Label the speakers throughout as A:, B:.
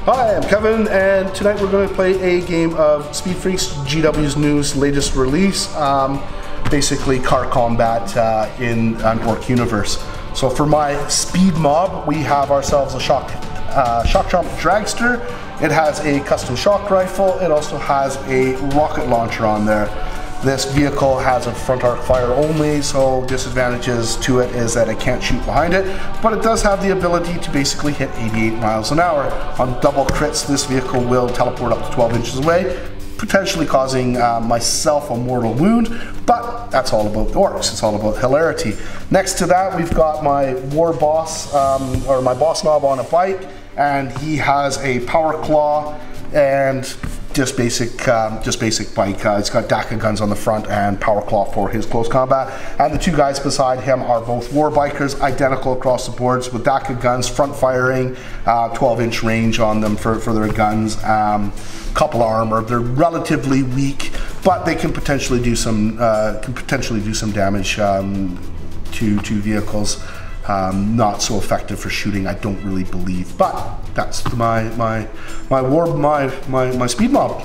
A: Hi, I'm Kevin, and tonight we're going to play a game of Speed Freaks, GW's newest, latest release. Basically car combat in an Orc universe. So for my speed mob, we have ourselves a shock jump dragster. It has a custom shock rifle. It also has a rocket launcher on there. This vehicle has a front arc fire only, so disadvantages to it is that it can't shoot behind it, but it does have the ability to basically hit 88 miles an hour. On double crits, this vehicle will teleport up to 12 inches away, potentially causing myself a mortal wound, but that's all about the orcs. It's all about hilarity. Next to that, we've got my war boss, or my boss mob on a bike, and he has a power claw and just basic bike. It's got DACA guns on the front and power claw for his close combat. And the two guys beside him are both war bikers, identical across the boards with DACA guns, front firing, 12-inch range on them for their guns. Couple armor. They're relatively weak, but they can potentially do some damage to vehicles. Not so effective for shooting, I don't really believe, but that's my speed mob.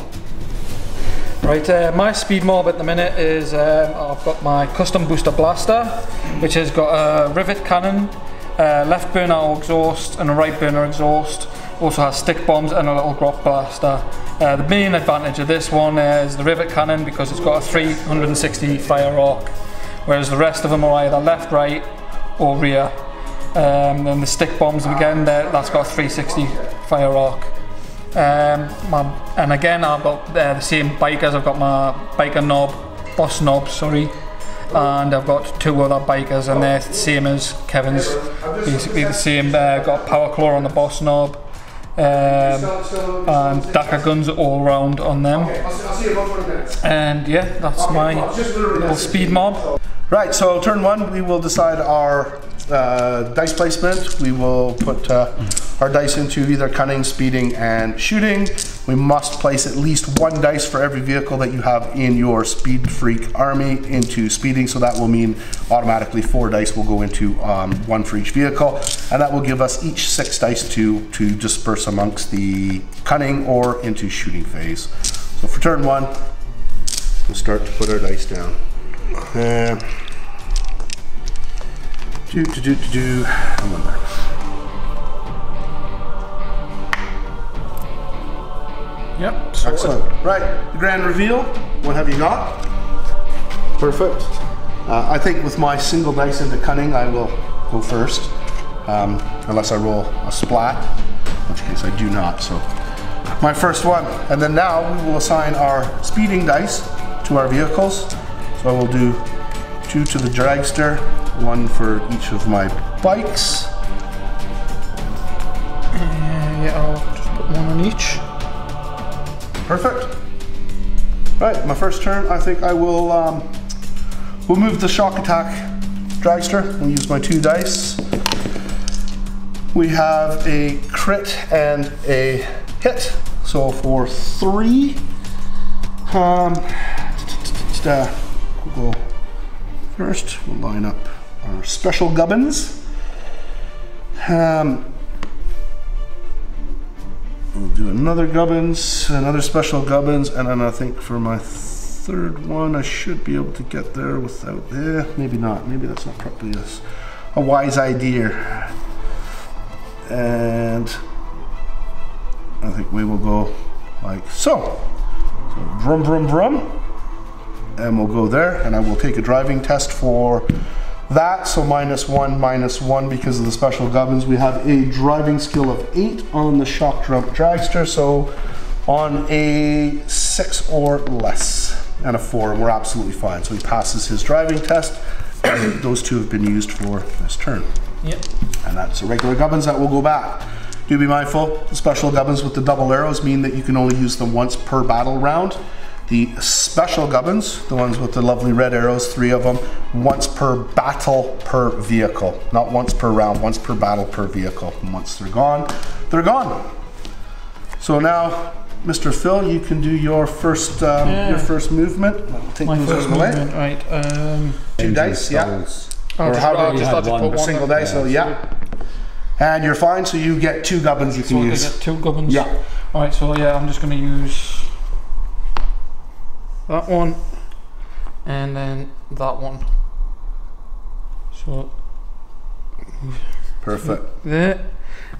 B: Right, my speed mob at the minute is I've got my custom booster blaster, which has got a rivet cannon, left burner exhaust and a right burner exhaust. Also has stick bombs and a little grot blaster. The main advantage of this one is the rivet cannon because it's got a 360 fire arc, whereas the rest of them are either left, right or rear. Then the stick bombs again, that's got a 360 fire arc. And again, I've got the same bikers. I've got my biker knob, boss knob, sorry, and I've got two other bikers, and they're the same as Kevin's. Basically the same. Got a power claw on the boss knob, and DACA guns all round on them. And yeah, that's my little speed mob.
A: Right, so turn one, we will decide our dice placement. We will put our dice into either cunning, speeding, and shooting. We must place at least one dice for every vehicle that you have in your Speed Freak army into speeding, so that will mean automatically 4 dice will go into one for each vehicle, and that will give us each 6 dice to disperse amongst the cunning or into shooting phase. So for turn one, we'll start to put our dice down. And one there.
B: Yep.
A: Excellent. Right, the grand reveal. What have you got? Perfect. I think with my single dice into cunning, I will go first, unless I roll a splat, in which case I do not. So my first one, and then now we will assign our speeding dice to our vehicles. So I will do 2 to the dragster, 1 for each of my bikes.
B: Yeah, I'll just put 1 on each.
A: Perfect. Right, my first turn, I think I will we'll move the shock attack dragster. We'll use my 2 dice. We have a crit and a hit. So for 3, we'll go first. We'll line up our special gubbins. We'll do another gubbins, another special gubbins, and then I think for my third one I should be able to get there without, maybe not, maybe that's not probably a wise idea. And I think we will go like so. So brum brum brum. And we'll go there, and I will take a driving test for that. So -1 because of the special gubbins. We have a driving skill of 8 on the shock jump dragster, so on a 6 or less and a 4, we're absolutely fine. So he passes his driving test, and those 2 have been used for this turn.
B: Yep.
A: And that's the regular gubbins that will go back. Do be mindful, the special gubbins with the double arrows mean that you can only use them once per battle round. The special gubbins, the ones with the lovely red arrows, 3 of them, once per battle per vehicle. Not once per round, once per battle per vehicle. And once they're gone, they're gone. So now, Mr. Phil, you can do your first movement. I'll take
B: my
A: those
B: first
A: away.
B: movement, right.
A: 2 dice, yeah. Or how do you have a single dice? So yeah. And you're fine, so you get 2 gubbins you can use.
B: So I get 2 gubbins?
A: Yeah.
B: Alright, so yeah, I'm just going to use that one and then that one. So
A: perfect.
B: There.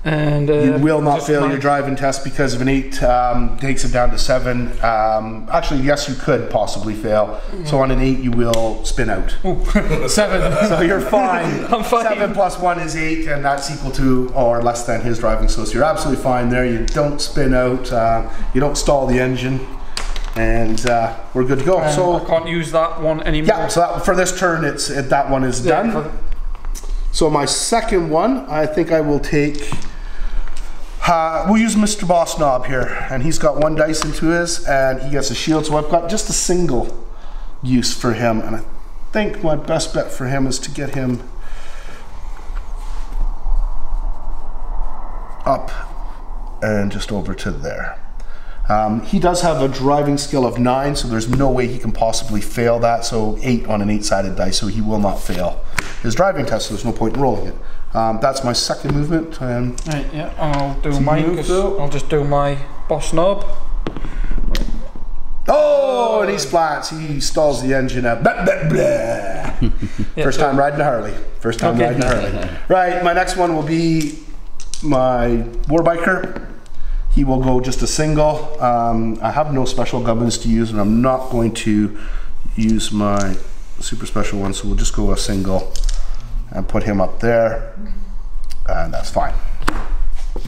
B: And
A: you will not fail your driving test because of an 8 takes it down to 7. Actually, yes, you could possibly fail. So on an 8, you will spin out.
B: Ooh, 7.
A: So you're fine.
B: I'm fine.
A: 7 plus 1 is 8, and that's equal to or less than his driving. So you're absolutely fine there. You don't spin out. You don't stall the engine, and we're good to go. So
B: I can't use that one anymore.
A: Yeah. So that, for this turn, that one is done. So my second one, I think I will take. We'll use Mr. Boss Knob here, and he's got 1 dice into his, and he gets a shield. So I've got just a single use for him, and I think my best bet for him is to get him up and just over to there. He does have a driving skill of 9, so there's no way he can possibly fail that. So 8 on an 8-sided dice, so he will not fail his driving test, so there's no point in rolling it. That's my second movement.
B: Right, yeah, I'll do mine because I'll just do my Boss Knob.
A: Oh, and he splats. He stalls the engine up. Blah, blah, blah. First time riding a Harley. First time riding a Harley. Right, my next one will be my Warbiker. He will go just a single. I have no special gubbins to use, and I'm not going to use my super special one, so we'll just go a single and put him up there, and that's fine.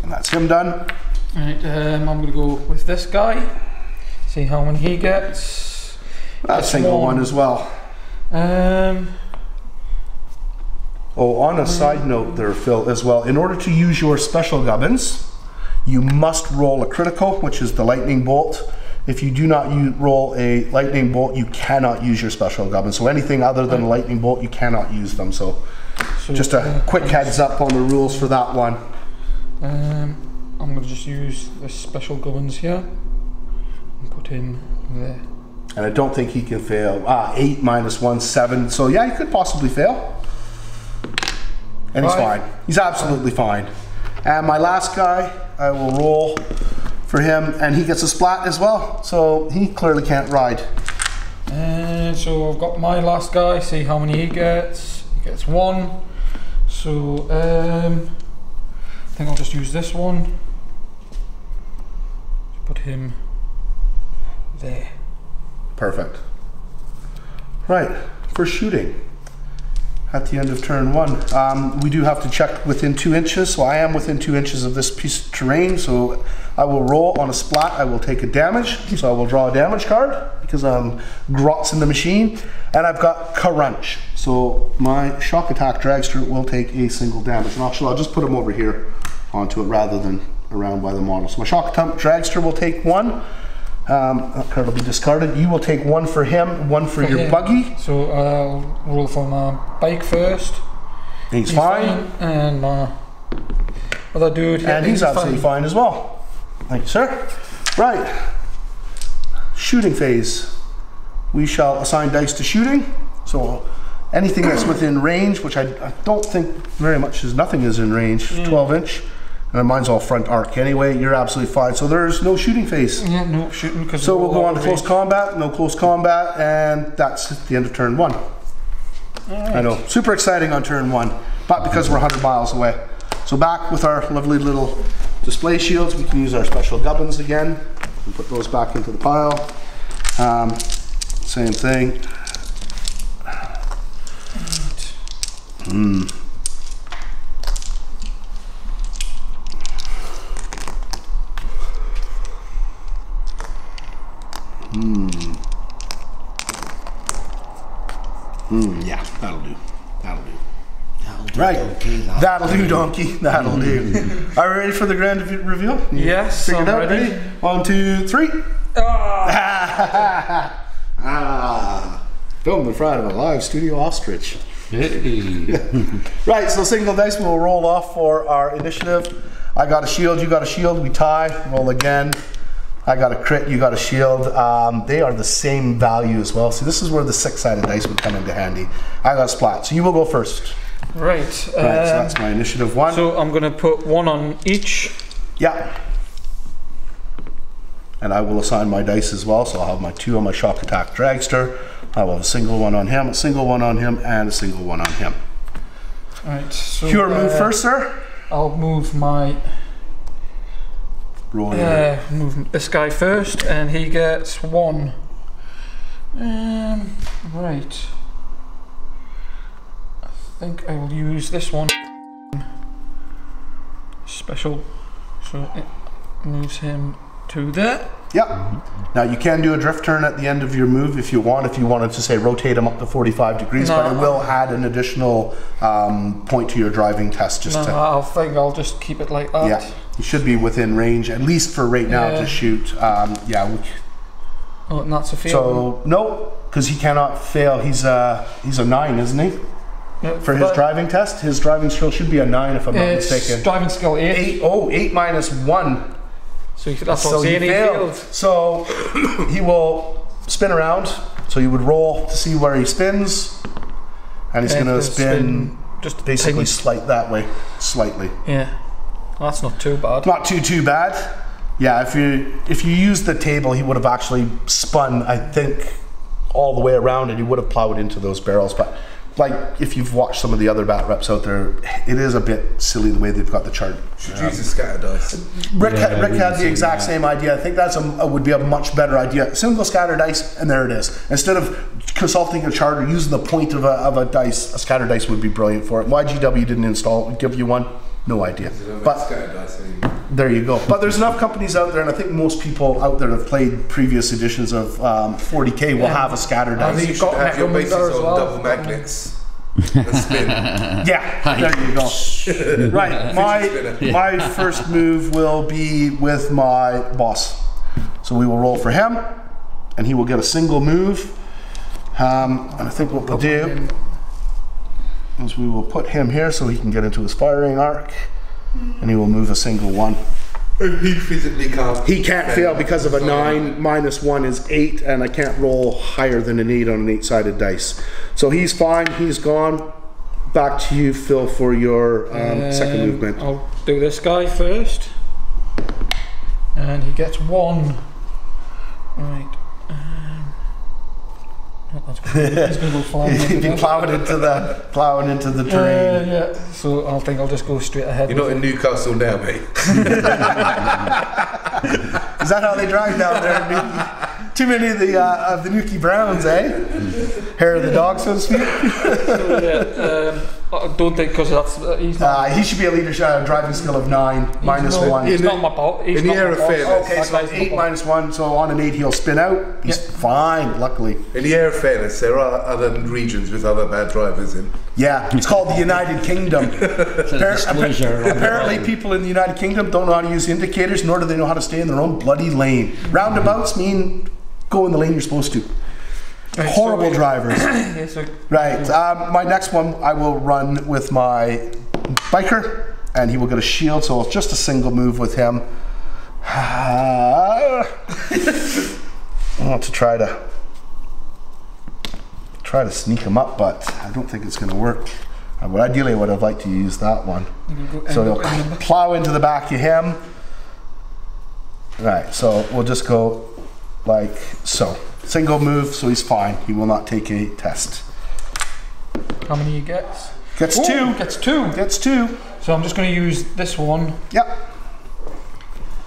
A: And that's him done.
B: Right, I'm going to go with this guy. See how many he gets.
A: That's a single one as well. Oh, on a side note there, Phil, as well, in order to use your special gubbins, you must roll a critical, which is the lightning bolt. If you do not roll a lightning bolt, you cannot use your special gubbins. So anything other than a lightning bolt, you cannot use them. So just a quick heads up on the rules for that one.
B: I'm going to just use the special gubbins here and put him there.
A: And I don't think he can fail. 8 minus 1, 7. So yeah, he could possibly fail. And he's fine. He's absolutely fine. And my last guy, I will roll for him, and he gets a splat as well. So he clearly can't ride.
B: And so I've got my last guy. See how many he gets. He gets 1. So I think I'll just use this one. Put him there.
A: Perfect. Right, for shooting at the end of turn 1. We do have to check within 2 inches, so I am within 2 inches of this piece of terrain, so I will roll on a splat. I will take a damage, so I will draw a damage card because I'm grots in the machine, and I've got crunch, so my shock attack dragster will take a single damage. And actually, I'll just put him over here onto it rather than around by the model. So my shock attack dragster will take 1. That card will be discarded. You will take 1 for him, 1 for your buggy.
B: So I'll roll for my bike first.
A: He's fine.
B: And my other dude.
A: And he's absolutely fine as well. Thank you, sir. Right. Shooting phase. We shall assign dice to shooting. So anything that's within range, which I don't think very much is, nothing is in range, 12 inch. And mine's all front arc anyway. You're absolutely fine. So there's no shooting phase.
B: Yeah, no shooting.
A: So we'll go on to close combat. No close combat, and that's the end of turn 1. Right. I know, super exciting on turn 1, but because we're 100 miles away. So back with our lovely little display shields, we can use our special gubbins again and put those back into the pile. Same thing. Yeah, that'll do. That'll do. Right.
C: Donkey,
A: that'll do, donkey. That'll do. Are we ready for the grand reveal?
B: Yes,
A: Figured
B: I'm
A: out.
B: ready.
A: 1, 2, 3. Filmed in front of a live studio ostrich.
C: Hey.
A: Right, so single dice will roll off for our initiative. I got a shield, you got a shield, we tie, roll again. I got a crit, you got a shield. They are the same value as well. See, this is where the 6-sided dice would come into handy. I got a splat, so you will go first.
B: Right.
A: Right, so that's my initiative 1.
B: So I'm going to put 1 on each.
A: Yeah. And I will assign my dice as well, so I'll have my 2 on my shock attack dragster. I will have a single 1 on him, a single 1 on him, and a single 1 on him.
B: Right. So
A: Pure move first, sir.
B: I'll move my.
A: Roll
B: move this guy first, and he gets 1. Right. I think I will use this one. Special. So it moves him to there.
A: Yep. Now you can do a drift turn at the end of your move if you want. If you wanted to say rotate him up to 45 degrees, but it will add an additional point to your driving test. Just to,
B: I think I'll just keep it like that.
A: Yeah, you should be within range, at least for right now, to shoot. Yeah.
B: Oh, and that's a fail.
A: So no, because he cannot fail. He's a 9, isn't he?
B: Yeah,
A: for his driving test, his driving skill should be a 9 if I'm not mistaken.
B: Driving skill 8.
A: 8 minus 1.
B: So that's what I'm saying, he failed.
A: So he will spin around. So you would roll to see where he spins, and he's going to spin just basically that way, slightly.
B: Yeah, well, that's not too bad.
A: Not too bad. Yeah, if you use the table, he would have actually spun, I think, all the way around, and he would have plowed into those barrels. But like if you've watched some of the other bat reps out there, it is a bit silly the way they've got the chart.
C: Should use the scatter dice.
A: Rick had the exact same idea. I think that's would be a much better idea. Single scatter dice, and there it is. Instead of consulting a chart or using the point of a dice, a scatter dice would be brilliant for it. Why GW didn't give you one? No idea. But there you go. But there's enough companies out there, and I think most people out there that have played previous editions of 40k will have a scatter dice.
C: I think you should have your bases on double magnets. Spin.
A: Yeah, there you go. Right, my first move will be with my boss. So we will roll for him, and he will get a single move. And I think what we'll do is we will put him here so he can get into his firing arc, and he will move a single 1.
C: He physically can't.
A: He can't fail because of a 9 minus 1 is 8, and I can't roll higher than an 8 on an 8-sided dice. So he's fine, he's gone. Back to you, Phil, for your second movement.
B: I'll do this guy first, and he gets 1. Right. He's going to go flying.
A: He'd be plowing into the terrain.
B: Yeah. So I think I'll just go straight ahead.
C: You're not in Newcastle now, mate.
A: Is that how they drive down there? Too many of the Nuki Browns, eh? Hair of the dog, so to speak.
B: I don't think because that's he's not.
A: He should be a leadership driving skill of 9 minus 1.
B: He's not my fault.
C: In the air of fairness.
A: Okay, so 8 minus 1. So on an 8 he'll spin out. He's fine, luckily.
C: In the air of fairness, there are other regions with other bad drivers in.
A: Yeah, it's called the United Kingdom. Apparently people in the United Kingdom don't know how to use indicators, nor do they know how to stay in their own bloody lane. Roundabouts mean go in the lane you're supposed to. Right, horrible drivers. Right, my next one I will run with my biker, and he will get a shield, so it's just a single move with him. I want to try to sneak him up, but I don't think it's going to work. Ideally I would have liked to use that one. So he'll plow into the back of him. Right, so we'll just go like so. Single move, so he's fine. He will not take a test.
B: How many he gets?
A: Gets 2.
B: Gets 2.
A: Gets 2.
B: So I'm just going to use this one.
A: Yep.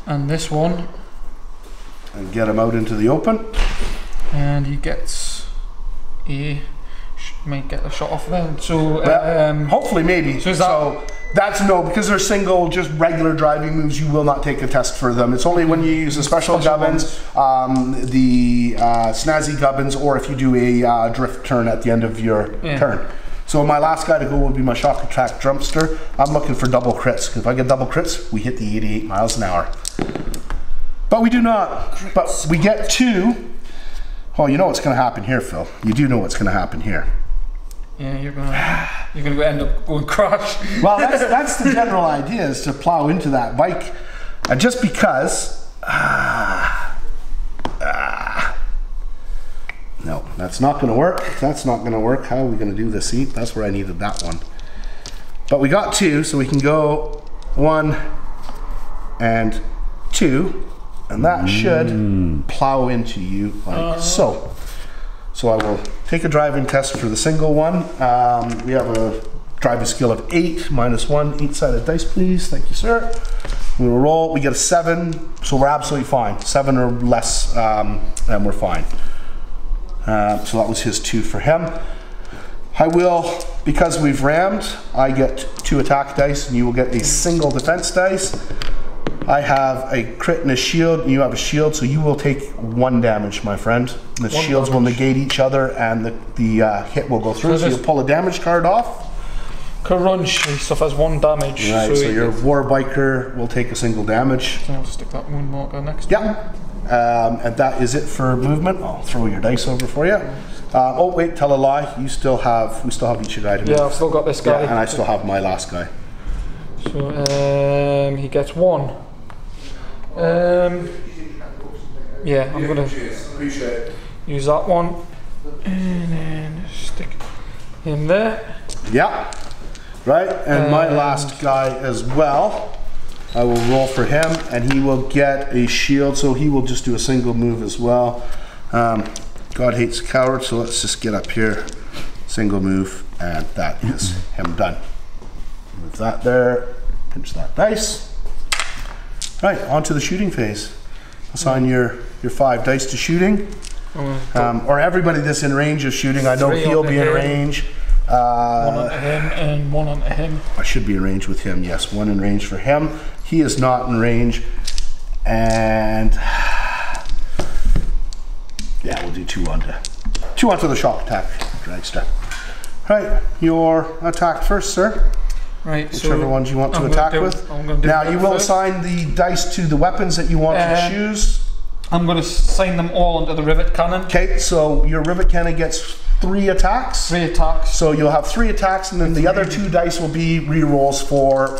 B: And this one.
A: And get him out into the open.
B: And he gets a. Might get a shot off then. So
A: hopefully, maybe. So that's no, because they're single, just regular driving moves. You will not take a test for them. It's only when you use the special gubbins, the snazzy gubbins, or if you do a drift turn at the end of your turn. So my last guy to go would be my shock attack drumpster. I'm looking for double crits, because if I get double crits, we hit the 88 miles an hour. But we do not. But we get 2. Oh, you know what's going to happen here, Phil. You do know what's going to happen here.
B: Yeah, you're gonna end up going crash.
A: Well, that's the general idea, is to plow into that bike, and just because. No, that's not going to work. That's not going to work. How are we going to do this? See, that's where I needed that one. But we got 2, so we can go 1 and 2, and that should plow into you like so. So I will take a driving test for the single one. We have a driving skill of 8 minus 1, 8-sided dice, please. Thank you, sir. We will roll. We get a 7, so we're absolutely fine. 7 or less, and we're fine. So that was his 2 for him. I will, because we've rammed, I get 2 attack dice, and you will get a single defense dice. I have a crit and a shield, and you have a shield, so you will take 1 damage, my friend. The shields will negate each other, and the hit will go through, so you'll pull a damage card off.
B: Crunch, he suffers 1 damage.
A: Right, so your war biker will take a single damage.
B: So I'll stick that wound marker next.
A: Yeah, and that is it for movement. I'll throw your dice over for you. Oh wait, tell a lie. We still have each item.
B: Yeah, I've still got this guy.
A: Yeah, and I still have my last guy.
B: So he gets 1. Yeah, I'm gonna use that one and then stick him there.
A: Yeah. Right, and my last guy as well. I will roll for him, and he will get a shield, so he will just do a single move as well. God hates cowards, so let's just get up here. Single move, and that is him done. Move that there, pinch that dice. Right, on to the shooting phase. Assign your 5 dice to shooting. Or everybody that's in range of shooting. I know he'll be in range.
B: 1 onto him and 1 onto him.
A: I should be in range with him, yes. 1 in range for him. He is not in range. And yeah, we'll do 2 onto the shock attack, dragster. Right, you're attacked first, sir.
B: Right,
A: whichever ones you want to attack with. Now you will assign the dice to the weapons that you want to choose.
B: I'm going to assign them all onto the rivet cannon.
A: Okay, so your rivet cannon gets 3 attacks.
B: 3 attacks.
A: So you'll have 3 attacks, and then the other 2 dice will be re-rolls for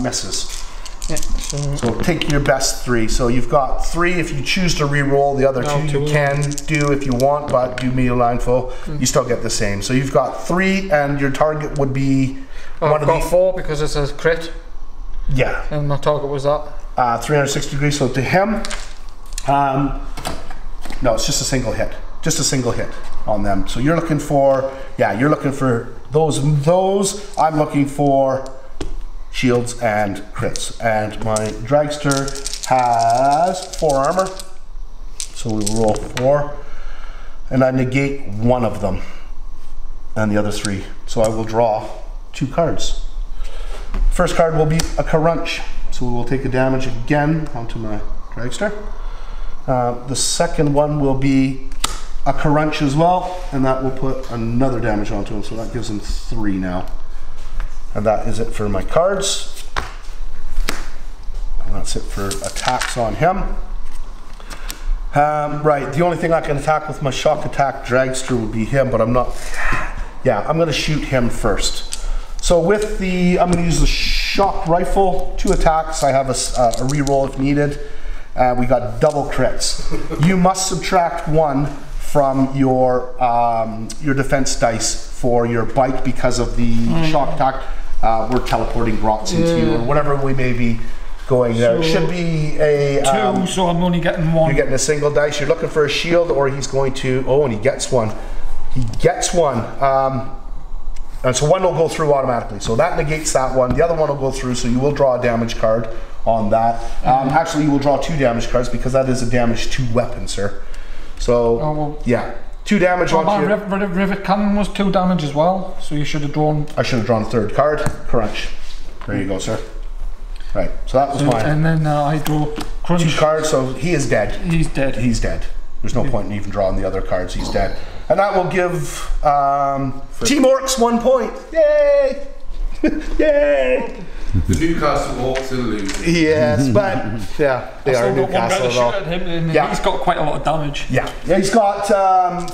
A: misses.
B: Yeah,
A: so take your best 3. So you've got 3 if you choose to re-roll. The other 2 you can do if you want, but do me a mindful. You still get the same. So you've got 3, and your target would be.
B: I've got 4 because it says crit.
A: Yeah.
B: And my target was that. 360 degrees. So to him, no, it's just a single hit. Just a single hit on them. So you're looking for, you're looking for those. I'm looking for shields and crits. And my dragster has 4 armor. So we roll 4. And I negate 1 of them. And the other 3. So I will draw 2 cards. First card will be a crunch. So we will take a damage again onto my dragster. The second one will be a crunch as well, and that will put another damage onto him, so that gives him 3 now. And that is it for my cards. And that's it for attacks on him. Right, the only thing I can attack with my shock attack dragster would be him, but I'm not. Yeah, I'm going to shoot him first. So with the, I'm going to use the shock rifle, 2 attacks. I have a reroll if needed. We got double crits. You must subtract 1 from your defense dice for your bike because of the shock attack. We're teleporting rots into you, or whatever we may be going there. It should be a 2, so I'm only getting 1.
A: You're getting a single dice. You're looking for a shield, or he's going to. Oh, and he gets 1. He gets 1. And so 1 will go through automatically. So that negates that one. The other one will go through, so you will draw a damage card on that. Actually, you will draw 2 damage cards because that is a damage to weapon, sir. So, yeah. 2 damage on
B: my rivet cannon was 2 damage as well, so you should have drawn.
A: I should have drawn 3rd card. Crunch. There you go, sir. Right, so that was mine.
B: And then I draw crunch.
A: 2 cards, so he is dead.
B: He's dead.
A: He's dead. There's no point in even drawing the other cards. He's dead. And that will give Team Orcs 1 point. Yay! Yay!
C: The Newcastle Orcs are losing.
A: Yes, but yeah, they are Newcastle at all.
B: He's got quite a lot of damage.
A: Yeah, he's got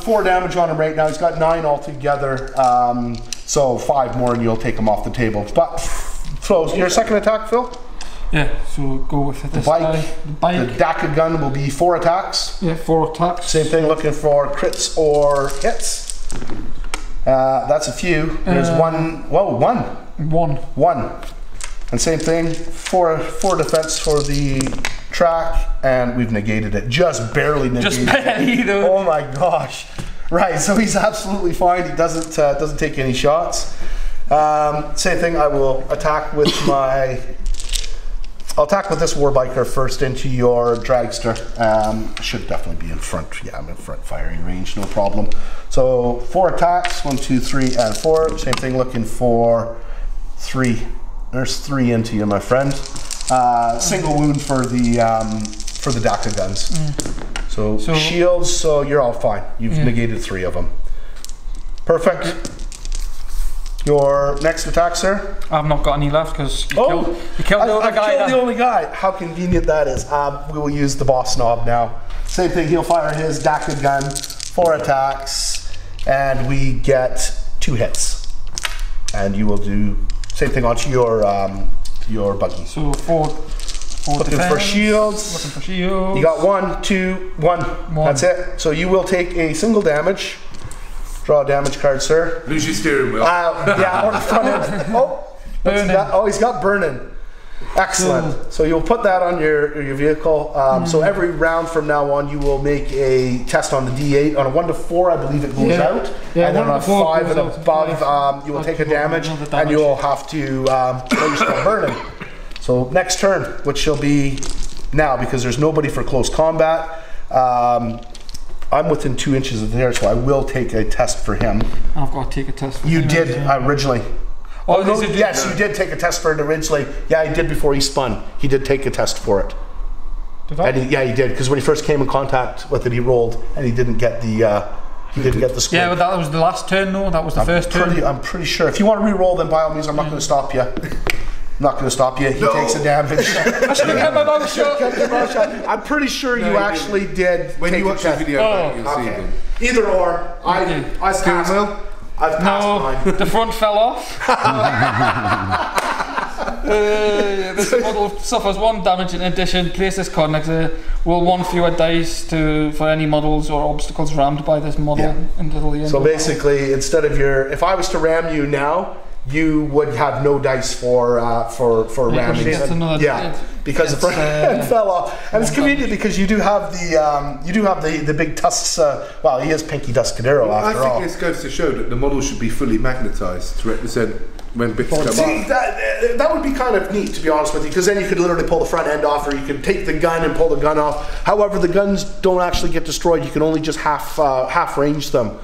A: 4 damage on him right now. He's got 9 altogether. So 5 more and you'll take him off the table. But so your second attack, Phil?
B: Yeah, so go with this
A: guy. The Daka gun will be 4 attacks.
B: Yeah, 4 attacks.
A: Same thing, looking for crits or hits. That's a few. There's 1. Whoa, 1.
B: 1.
A: 1. And same thing, 4 defense for the track, and we've negated it. Just barely negated
B: Just barely,
A: it.
B: though.
A: Oh my gosh. Right, so he's absolutely fine. He doesn't take any shots. Same thing, I will attack with my... I'll attack with this Warbiker first into your dragster. Should definitely be in front. Yeah, I'm in front firing range, no problem. So 4 attacks, 1, 2, 3, and 4. Same thing, looking for 3. There's 3 into you, my friend. Single wound for the DACA guns. So shields, so you're all fine. You've negated 3 of them. Perfect. Your next attack, sir?
B: I've not got any left because you killed the other guy.
A: I killed the only guy. How convenient that is. We will use the boss knob now. Same thing, he'll fire his DACA gun, 4 attacks, and we get 2 hits. And you will do same thing onto your buggy.
B: So 4
A: looking
B: defense,
A: for shields.
B: Looking for shields.
A: You got 1, 2, 1. That's it. So you will take a single damage. Draw a damage card, sir.
C: Lose your steering wheel.
A: Yeah, on the front end. Oh, he's got burning. Excellent. So you'll put that on your vehicle. So every round from now on, you will make a test on the D8. On a 1 to 4, I believe it goes out.
B: Yeah,
A: and then on a 5 and above, you will take a damage, and you will have to you're still burning. So next turn, which shall be now, because there's nobody for close combat. I'm within 2 inches of there, so I will take a test for him.
B: I've got to take a test for him.
A: You did originally.
B: Oh,
A: no, yes, you did take a test for it originally. Yeah, he did before he spun. He did take a test for it.
B: Did I?
A: Yeah, he did, because when he first came in contact with it, he rolled, and he didn't get the score.
B: Yeah, but that was the last turn, though. That was the first turn.
A: I'm pretty sure. If you want to re-roll, then by all means, I'm not going to stop you. I'm not going to stop you. He takes a damage.
B: I should have kept my mouth shut.
A: I'm pretty sure you actually did.
C: When you watch the video back, you'll see them.
A: Either or. I've passed mine.
B: The front fell off. This model suffers 1 damage in addition. Place this card next to roll 1 fewer dice for any models or obstacles rammed by this model until the end.
A: So basically, instead of if I was to ram you now, you would have no dice for ramming. Because the front fell off, and it's convenient because you do have the big tusks. Well, he is Pinky Tuscadero after all.
C: I think this goes to show that the model should be fully magnetized to represent when bits come off.
A: That would be kind of neat, to be honest with you, because then you could literally pull the front end off, or you could take the gun and pull the gun off. However, the guns don't actually get destroyed. You can only just half range them.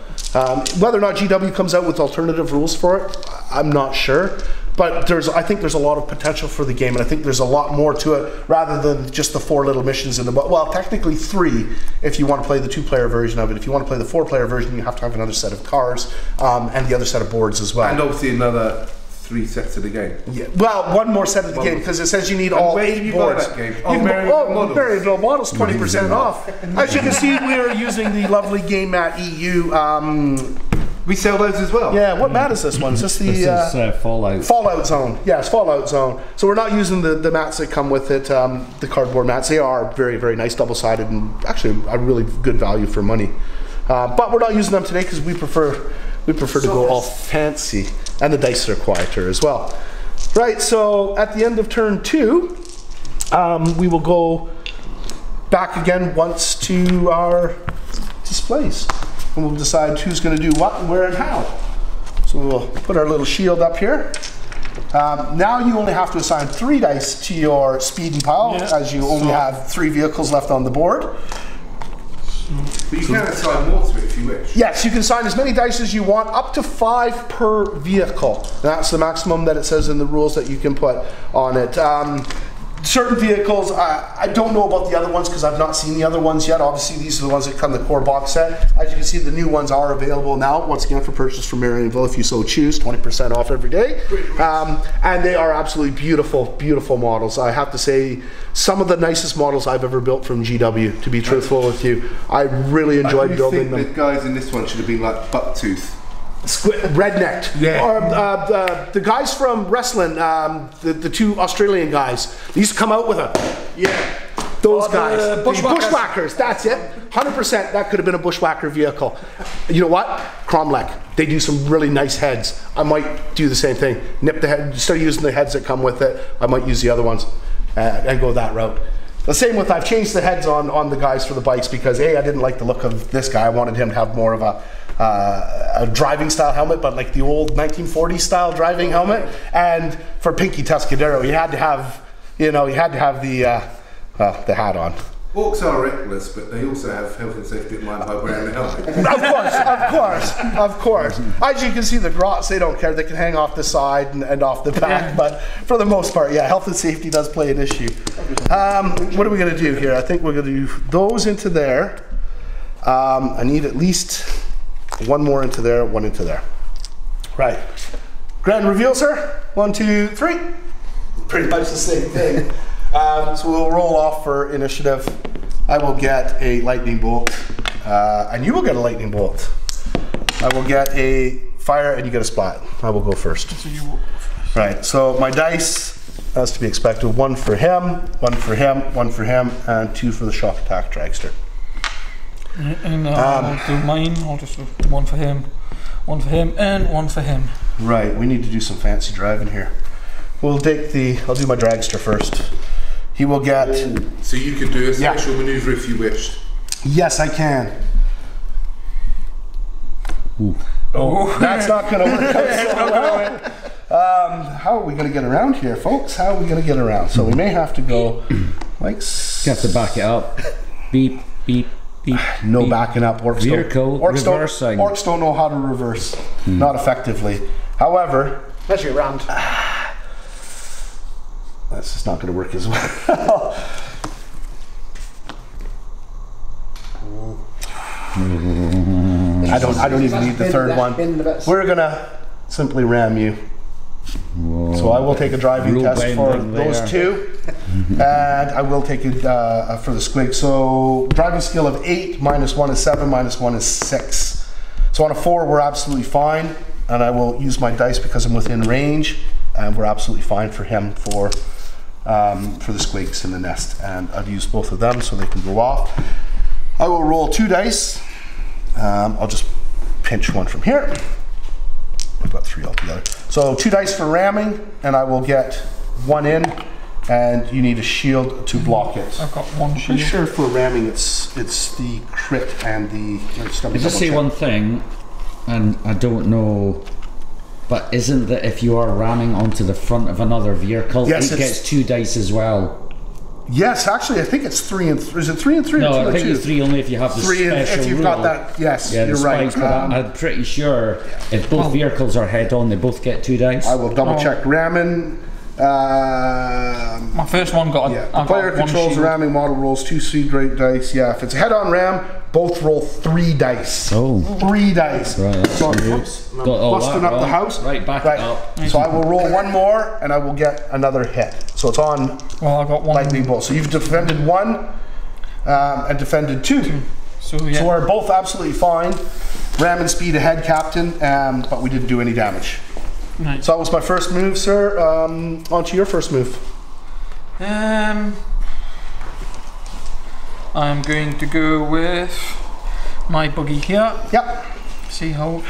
A: Whether or not GW comes out with alternative rules for it, I'm not sure. But I think there's a lot of potential for the game, and I think there's a lot more to it rather than just the 4 little missions in the book. Well, technically 3 if you want to play the 2-player version of it. If you want to play the 4-player version, you have to have another set of cars and the other set of boards as well.
C: And obviously another 3 sets of the game.
A: Yeah, well, 1 more set of the game, because it says you need all 8 boards.
C: That game?
A: Variable models, 20% off. As you can see, we are using the lovely Game Mat EU.
C: We sell those as well.
A: Yeah, what mat is this one? Is this the
D: this is Fallout?
A: Fallout Zone. Yes, Fallout Zone. So we're not using the mats that come with it, the cardboard mats. They are very, very nice, double-sided, and actually a really good value for money. But we're not using them today because we prefer to go all fancy, and the dice are quieter as well. Right. So at the end of turn 2, we will go back again once to our displays. And we'll decide who's going to do what, where, and how. So we'll put our little shield up here. Now you only have to assign 3 dice to your speed and power, as you only have 3 vehicles left on the board.
C: But you can assign more to it if you wish.
A: Yes, you can assign as many dice as you want, up to 5 per vehicle. That's the maximum that it says in the rules that you can put on it. Certain vehicles, I don't know about the other ones because I've not seen the other ones yet. Obviously, these are the ones that come in the core box set. As you can see, the new ones are available now, once again, for purchase from Marionville if you so choose. 20% off every day. And they are absolutely beautiful, beautiful models. I have to say, some of the nicest models I've ever built from GW, to be truthful with you. I really enjoyed building them.
C: I think the guys in this one should have been like Bucktooth.
A: Rednecked.
C: Yeah.
A: Or the guys from wrestling, the 2 Australian guys, they used to come out with a Those
B: Oh,
A: guys.
B: the
A: The
B: bushwhackers.
A: bushwhackers, that's it. 100% that could have been a bushwhacker vehicle. You know what? Cromlech. They do some really nice heads. I might do the same thing. Nip the head, instead of using the heads that come with it, I might use the other ones and go that route. The same with, I've changed the heads on the guys for the bikes because A, I didn't like the look of this guy. I wanted him to have more of a driving style helmet, but like the old 1940s style driving helmet. And for Pinky Tuscadero, he had to have, you know, he had to have the hat on.
C: Orcs are reckless, but they also have health and safety in mind by wearing the helmet.
A: Of course. As you can see, the grots, they don't care. They can hang off the side and off the back, but for the most part, yeah, health and safety does play an issue. What are we going to do here? I think we're going to do those into there. I need at least one more into there, one into there. Right. Grand reveal, sir. 1, 2, 3. Pretty much the same thing. So we'll roll off for initiative. I will get a lightning bolt, and you will get a lightning bolt. I will get a fire, and you get a splat. I will go first.
B: So you will.
A: Right, so my dice, as to be expected, 1 for him, 1 for him, 1 for him, and 2 for the shock attack dragster.
B: And I'll do mine. I'll just do 1 for him, 1 for him, and 1 for him.
A: Right, we need to do some fancy driving here. We'll take I'll do my dragster first. He will get...
C: So you could do a special manoeuvre if you wished.
A: Yes, I can.
D: Ooh.
A: Oh, that's not going to work out so well. How are we going to get around here, folks? How are we going to get around? So we may have to go like...
D: You have to back it up. Beep, beep, beep.
A: No
D: beep.
A: backing up. Orcs
D: reversing.
A: Orcs don't know how to reverse. Not effectively. However...
E: Especially around.
A: That's just not going to work as well. I don't even need the third one. We're going to simply ram you.
D: Whoa.
A: So I will take a driving
D: Rule
A: test for
D: bending
A: those
D: there.
A: 2, and I will take it for the squig. So driving skill of 8, -1 is 7, -1 is 6. So on a 4, we're absolutely fine, and I will use my dice because I'm within range, and we're absolutely fine for him for the squigs in the nest. And I've used both of them so they can go off. I will roll 2 dice. I'll just pinch 1 from here. I've got 3 altogether. So 2 dice for ramming, and I will get 1 in, and you need a shield to block it.
B: I've got 1 shield.
A: Pretty sure for ramming it's the crit and the...
D: I just say one thing, and I don't know, but isn't that if you are ramming onto the front of another vehicle,
A: yes,
D: it gets 2 dice as well?
A: Yes, actually, I think it's 3 and 3. Is it 3 and 3 or 2
D: No, I
A: and
D: think
A: 2?
D: it's 3 only if you have the
A: 3
D: special
A: if you've
D: rule.
A: got that, yes,
D: Yeah,
A: you're right.
D: But I'm pretty sure if both vehicles are head on, they both get 2 dice.
A: I will double check ramming.
B: My first one got
A: The player controls the ramming model, rolls 2 seed rate dice. Yeah, if it's a head-on ram, both roll 3 dice.
D: Oh.
A: 3 dice.
D: Right,
A: So oops, I'm busting up the house.
D: Right, back it up.
A: So I will roll 1 more, and I will get another hit. So it's on
B: Well, I got 1.
A: lightning bolt. So you've defended 1 and defended 2.
B: So yeah.
A: So we're both absolutely fine. Ram and speed ahead, Captain, but we didn't do any damage.
B: Nice.
A: So that was my first move, sir. On to your first move.
B: I'm going to go with my buggy here.
A: Yep.
B: See how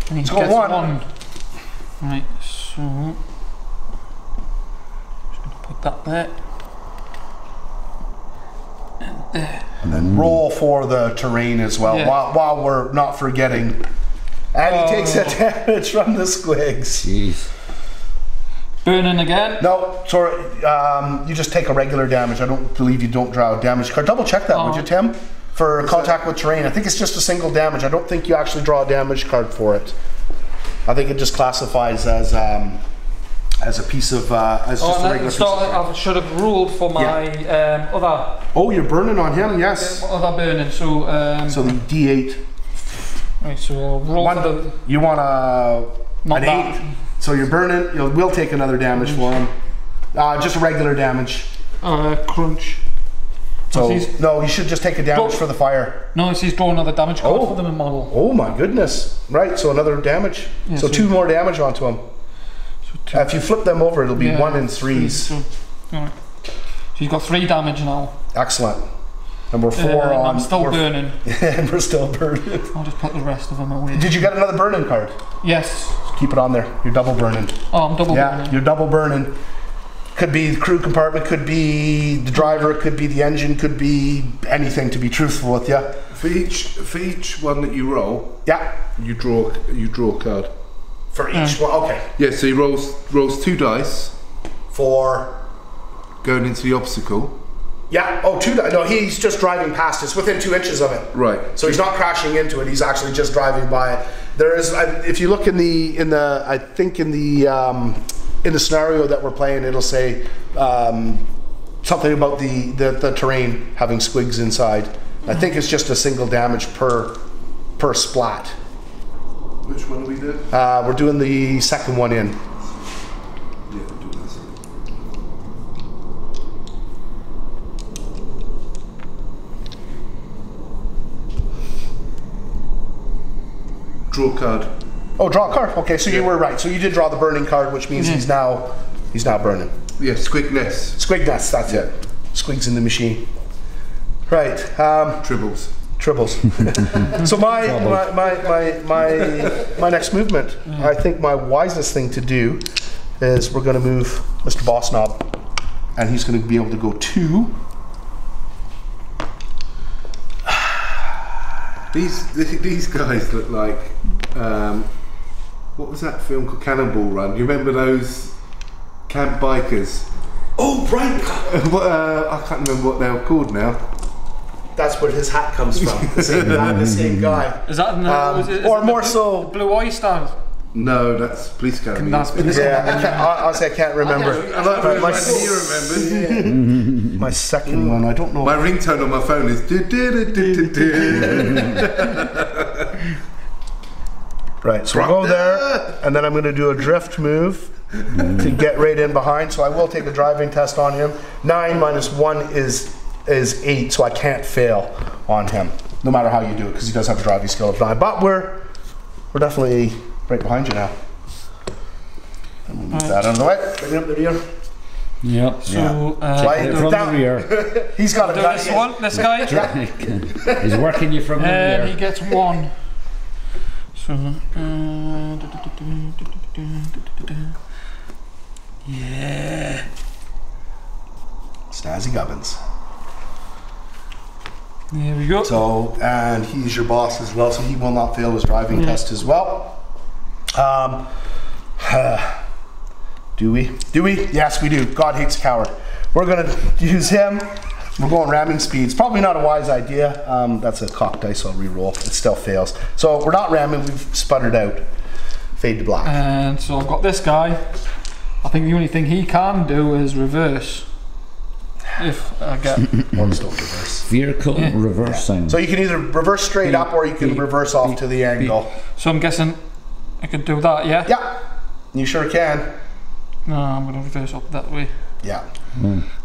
B: he
A: Let's
B: gets
A: go 1.
B: 1. Right, so just going to put that there. And there.
A: And then roll for the terrain as well,
B: Yeah.
A: while we're not forgetting. And he takes a damage from the squigs.
D: Jeez.
B: Burning again.
A: No, sorry, you just take a regular damage. I don't believe you don't draw a damage card. Double check that, would you, Tim? For contact with terrain. I think it's just a single damage. I don't think you actually draw a damage card for it. I think it just classifies as a piece of, as just a regular piece of
B: I should have ruled for my other.
A: Oh, you're burning on him, yes.
B: Other burning, so.
A: So the D8.
B: Right, so I'll roll for the.
A: You want
B: Not
A: an
B: that.
A: 8. So you're burning. We'll take another damage for him. Just regular damage.
B: Crunch.
A: So no, you should just take a damage for the fire.
B: No, he's drawn another damage card for them in model.
A: Oh my goodness! Right, so another damage.
B: Yeah,
A: so 2 more damage onto him.
B: So
A: If you flip them over, it'll be 1 in 3s.
B: Alright. you've got 3 damage now.
A: Excellent. And we're 4 on.
B: I'm still burning.
A: And we're still burning.
B: I'll just put the rest of them away.
A: Did you get another burning card?
B: Yes.
A: Keep it on there. You're double burning.
B: Oh, I'm double burning.
A: Yeah, you're double burning. Could be the crew compartment, could be the driver, could be the engine, could be anything, to be truthful with you.
C: For each one that you roll,
A: Yeah.
C: you draw a card.
A: For each one, okay.
C: Yeah, so he rolls 2 dice
A: For
C: going into the obstacle.
A: yeah, oh, 2 dice. No, he's just driving past. It's within 2 inches of it.
C: Right.
A: So he's not crashing into it. He's actually just driving by it. There is, if you look in the I think in the scenario that we're playing, it'll say something about the terrain having squigs inside. I think it's just a single damage per splat.
C: Which one are we doing?
A: We're doing the second one in.
C: Yeah, we'll do this. Draw card.
A: Oh, draw a card. Okay, so you were right. So you did draw the burning card, which means he's now burning.
C: Yeah, Squigness.
A: Squigness, that's it. Squigs in the machine. Right.
C: Tribbles.
A: Tribbles. So my next movement, I think my wisest thing to do is we're going to move Mr. Boss Knob, and he's going to be able to go 2.
C: These guys look like what was that film called? Cannonball Run. You remember those camp bikers?
A: Oh, right.
C: I can't remember what they were called now.
A: That's where his hat comes from. The same guy.
B: Is that in the,
A: or more so
B: Blue Oyster?
C: No, that's Police Academy.
A: Yeah, I can't remember.
C: I like the one you remember.
A: My second one, I don't know.
C: My ringtone on my phone is
A: Right, so we'll go there, and then I'm going to do a drift move to get right in behind. So I will take a driving test on him. 9 minus 1 is 8, so I can't fail on him, no matter how you do it, because he does have a driving skill of 9. But we're definitely right behind you now. And we'll move that out of the way. Bring up the rear.
D: Yep.
B: So,
D: from the rear.
A: He's got a
B: this one, this guy.
D: He's working you from the rear.
B: And he gets 1. So, yeah.
A: Snazzy Gubbins.
B: There we go.
A: So, and he's your boss as well, so he will not fail his driving test as well. Do we? Yes, we do. God hates a coward. We're going to use him. We're going ramming speeds. Probably not a wise idea. That's a cocked dice, so I'll re-roll. It still fails. So we're not ramming, we've sputtered out. Fade to black.
B: And so I've got this guy. I think the only thing he can do is reverse. If I get...
A: Ones don't reverse.
D: Vehicle reversing.
A: So you can either reverse straight up or you can reverse off to the angle.
B: So I'm guessing I could do that, yeah?
A: Yeah, you sure can.
B: No, I'm going to reverse up that way.
A: Yeah.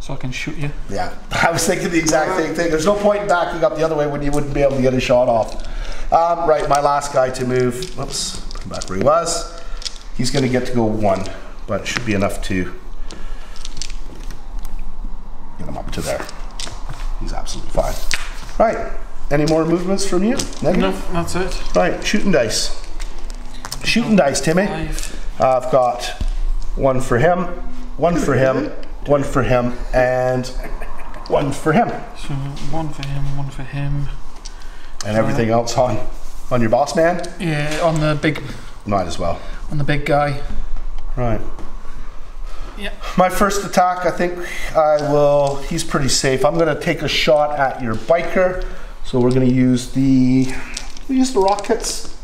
B: So I can shoot you.
A: Yeah, I was thinking the exact same thing. There's no point in backing up the other way when you wouldn't be able to get a shot off. Right, my last guy to move. Whoops, put him back where he was. He's going to get to go 1, but it should be enough to get him up to there. He's absolutely fine. Right, any more movements from you? Negative?
B: No, that's it.
A: Right, shooting dice. Shooting dice, Timmy.
B: 5.
A: I've got 1 for him, 1 for him, 1 for him, and 1 for him.
B: So 1 for him, 1 for him.
A: And everything else on your boss man?
B: Yeah, on the big...
A: Might as well.
B: On the big guy.
A: Right.
B: Yeah.
A: My first attack, I think he's pretty safe. I'm going to take a shot at your biker. So we're going to use the rockets.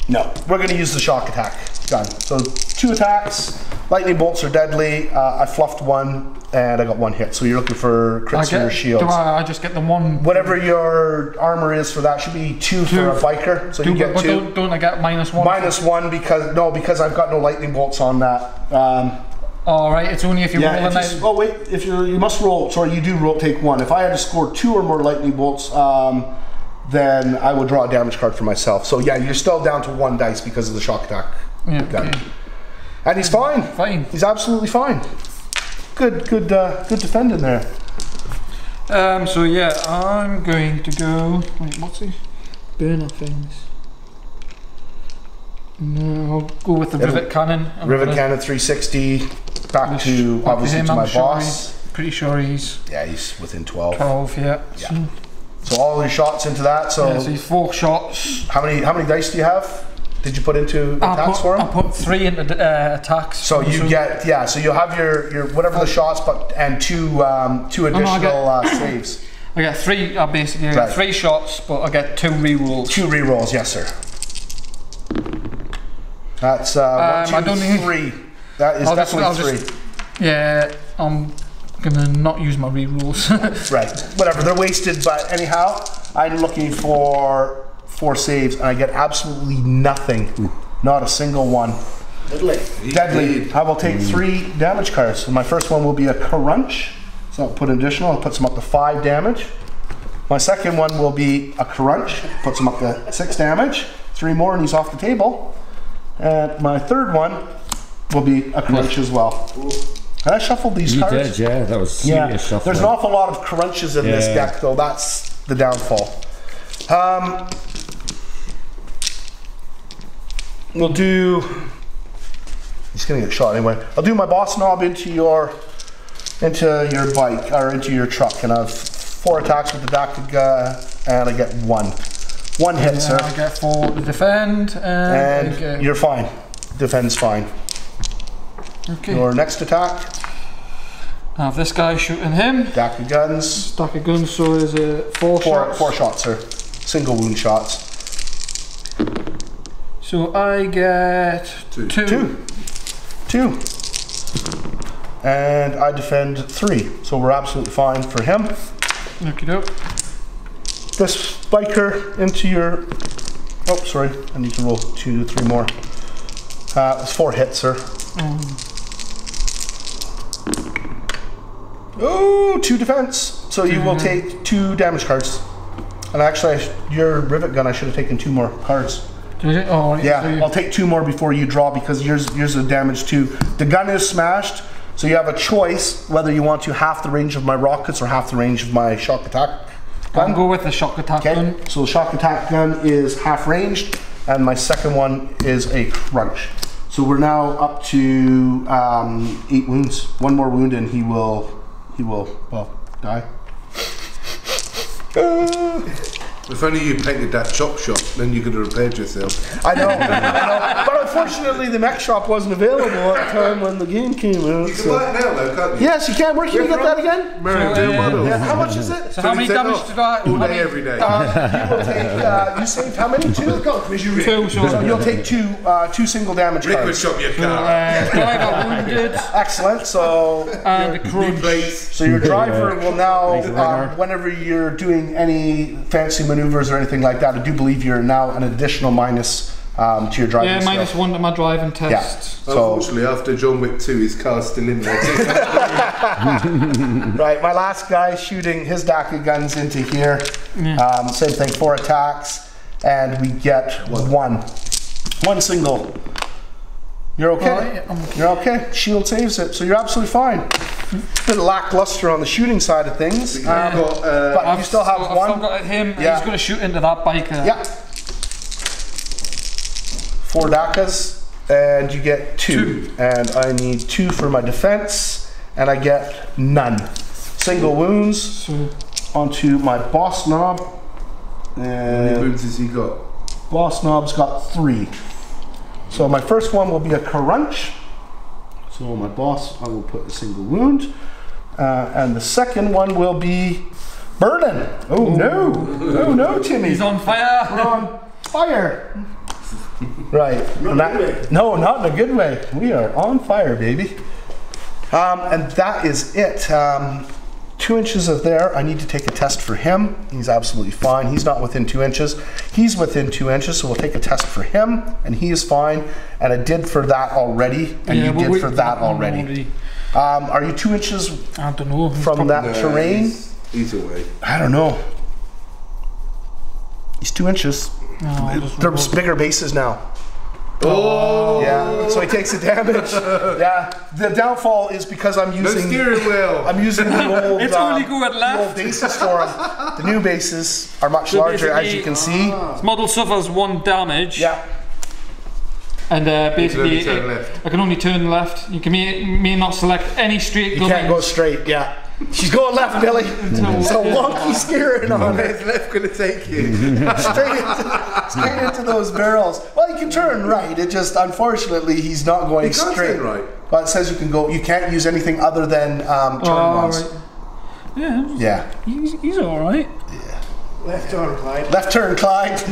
A: No, we're going to use the shock attack gun. So 2 attacks, lightning bolts are deadly. I fluffed 1 and I got 1 hit. So you're looking for crits or shields.
B: Do I just get the 1?
A: Whatever your armor is for that should be 2 for a biker. So you get 2.
B: Don't I get -1?
A: -1 because I've got no lightning bolts on that.
B: All right, it's only if you roll a night.
A: Oh wait, if you must roll. Sorry, you do roll. Take 1. If I had to score 2 or more lightning bolts, then I would draw a damage card for myself. So yeah, you're still down to 1 dice because of the shock attack.
B: Yeah,
A: gun.
B: okay.
A: And he's fine.
B: Fine.
A: He's absolutely fine. Good defending there.
B: So yeah, I'm going to go. Wait, what's he? Burner things. No, I'll go with the rivet cannon.
A: Rivet cannon 360. Back to obviously to my boss.
B: Pretty sure he's.
A: Yeah, he's within 12.
B: 12, yeah.
A: So all your shots into that. So,
B: yeah, so he's 4 shots.
A: How many dice do you have? Did you put into attacks for him?
B: I put 3 into attacks.
A: So you get so you'll have your whatever the shots, and two additional saves.
B: I get 3. I basically get 3 shots, but I get 2 rerolls.
A: 2 rerolls, yes, sir. That's 1, 2, 3. That is definitely 3.
B: Yeah, I'm gonna not use my rerolls.
A: Right, whatever. They're wasted, but anyhow, I'm looking for 4 saves, and I get absolutely nothing. Not a single one. Deadly. I will take 3 damage cards. So my first one will be a crunch. So I'll put additional. I'll put him up to 5 damage. My second one will be a crunch. Puts him up to 6 damage. 3 more, and he's off the table. And my third one will be a crunch as well. And I shuffled these cards.
D: You did, yeah. That was serious shuffling.
A: There's an awful lot of crunches in this deck, though. That's the downfall. We'll do. He's gonna get shot anyway. I'll do my boss knob into your bike or into your truck, and I have 4 attacks with the Dactyl, and I get 1. 1 hit, sir.
B: I get 4 to defend,
A: and you're fine. Defend's fine.
B: Okay.
A: Your next attack.
B: I have this guy shooting him.
A: Dactyl guns.
B: Stack of guns, so is it 4 shots?
A: 4 shots, sir. Single wound shots.
B: So I get 2.
A: 2. And I defend 3. So we're absolutely fine for him.
B: Okie doke.
A: This biker into your. Oh, sorry. I need to roll 2 to 3 more. It's 4 hits, sir. Oh, 2 defense. So you will take 2 damage cards. And actually, your rivet gun, I should have taken 2 more cards.
B: Did you? Oh,
A: yeah,
B: so
A: I'll take 2 more before you draw, because yours is damage too. The gun is smashed, so you have a choice whether you want to half the range of my rockets or half the range of my shock attack gun.
B: I'll go with the shock attack gun.
A: So the shock attack gun is half ranged, and my second one is a crunch. So we're now up to 8 wounds. 1 more wound, and he will well die.
C: If only you painted that chop shop, then you could have repaired yourself.
A: I know. But unfortunately, the mech shop wasn't available at the time when the game came out.
C: You can buy it now, though, can't you?
A: Yes, you can. Where can you get that again?
C: Yeah.
A: How much is it?
B: So how many damage did I?
C: All day, every day.
A: You will take. You saved how many? 2.
B: 2.
A: So you'll take 2 single damage
C: Liquid
A: cards.
C: shop your car.
B: Driver wounded.
A: Excellent. So
B: And the crunch.
A: So your driver will now, whenever you're doing any fancy maneuvers or anything like that, I do believe you're now an additional minus to your driving.
B: Yeah,
A: skill.
B: -1 to my driving test.
A: Yeah. So,
C: unfortunately, after John Wick 2, his car's still in there.
A: right, my last guy shooting his Dactyl guns into here.
B: Yeah.
A: Same thing, 4 attacks, and we get 1 single. You're okay.
B: Right, I'm okay.
A: You're okay. Shield saves it, so you're absolutely fine. Bit lackluster on the shooting side of things, but you still have 1.
B: I've got him.
A: Yeah.
B: He's going to shoot into that biker.
A: Yeah. 4 Dakas, and you get 2. And I need 2 for my defense, and I get none. Single wounds.
B: So
A: Onto my boss knob.
C: How many wounds has he got?
A: Boss knob's got 3. So my first one will be a crunch. So my boss, I will put a single wound. And the second one will be burning. Oh no. Oh no, Timmy.
B: he's on fire.
A: We're on fire. Right. No, not in a good way. We are on fire, baby. And that is it. 2 inches of there. I need to take a test for him. He's absolutely fine. He's not within 2 inches. He's within 2 inches, so we'll take a test for him, and he is fine. And I did for that already, and you did for that already. Are you 2 inches
B: I don't know.
A: from that terrain?
C: He's away.
A: I don't know. He's 2 inches.
B: No,
A: There's bigger bases now.
C: Oh!
A: Yeah, so he takes the damage. Yeah, the downfall is because I'm
C: No
A: using
C: steering wheel!
A: I'm using the old,
B: It's only going
A: the
B: left.
A: old bases for him. The new bases are much
B: So
A: larger, as
B: basically-
A: you can see.
B: This model suffers 1 damage.
A: Yeah.
B: And basically,
C: only turn left.
B: I can only turn left. You can may not select any straight
A: You
B: gunnings.
A: can't go straight, yeah. She's going left, Billy. It's a wonky steering on it.
C: Where's left gonna take you?
A: Straight into those barrels. Well, you can turn right. It just, unfortunately, he's not going
C: You can't
A: straight.
C: turn right.
A: But it says you can go. You can't use anything other than turn ones.
B: Right. Yeah,
A: Yeah.
B: he's all right.
E: Left turn, Clyde.
A: Left turn, Clyde.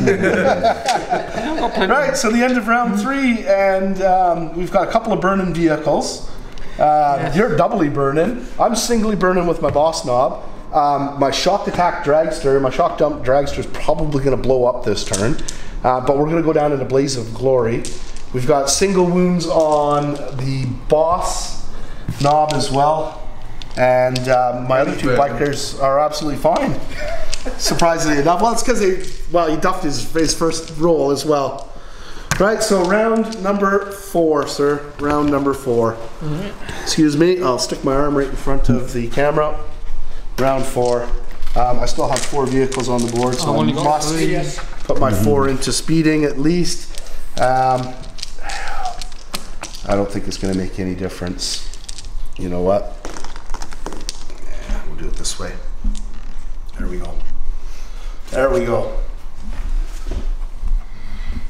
A: Right. So the end of round 3, and we've got a couple of burning vehicles. You're doubly burning. I'm singly burning with my boss knob. My shock attack dragster, my shock dump dragster is probably going to blow up this turn, but we're going to go down in a blaze of glory. We've got single wounds on the boss knob as well, and my other 2 bikers are absolutely fine. Surprisingly enough, well, it's because he duffed his first roll as well. Right, so round number 4, sir. Round number 4. Excuse me, I'll stick my arm right in front of the camera. Round 4. I still have 4 vehicles on the board, so I
B: only got
A: must
B: 3.
A: put my 4 into speeding at least. I don't think it's going to make any difference. You know what? Yeah, we'll do it this way. There we go. There we go.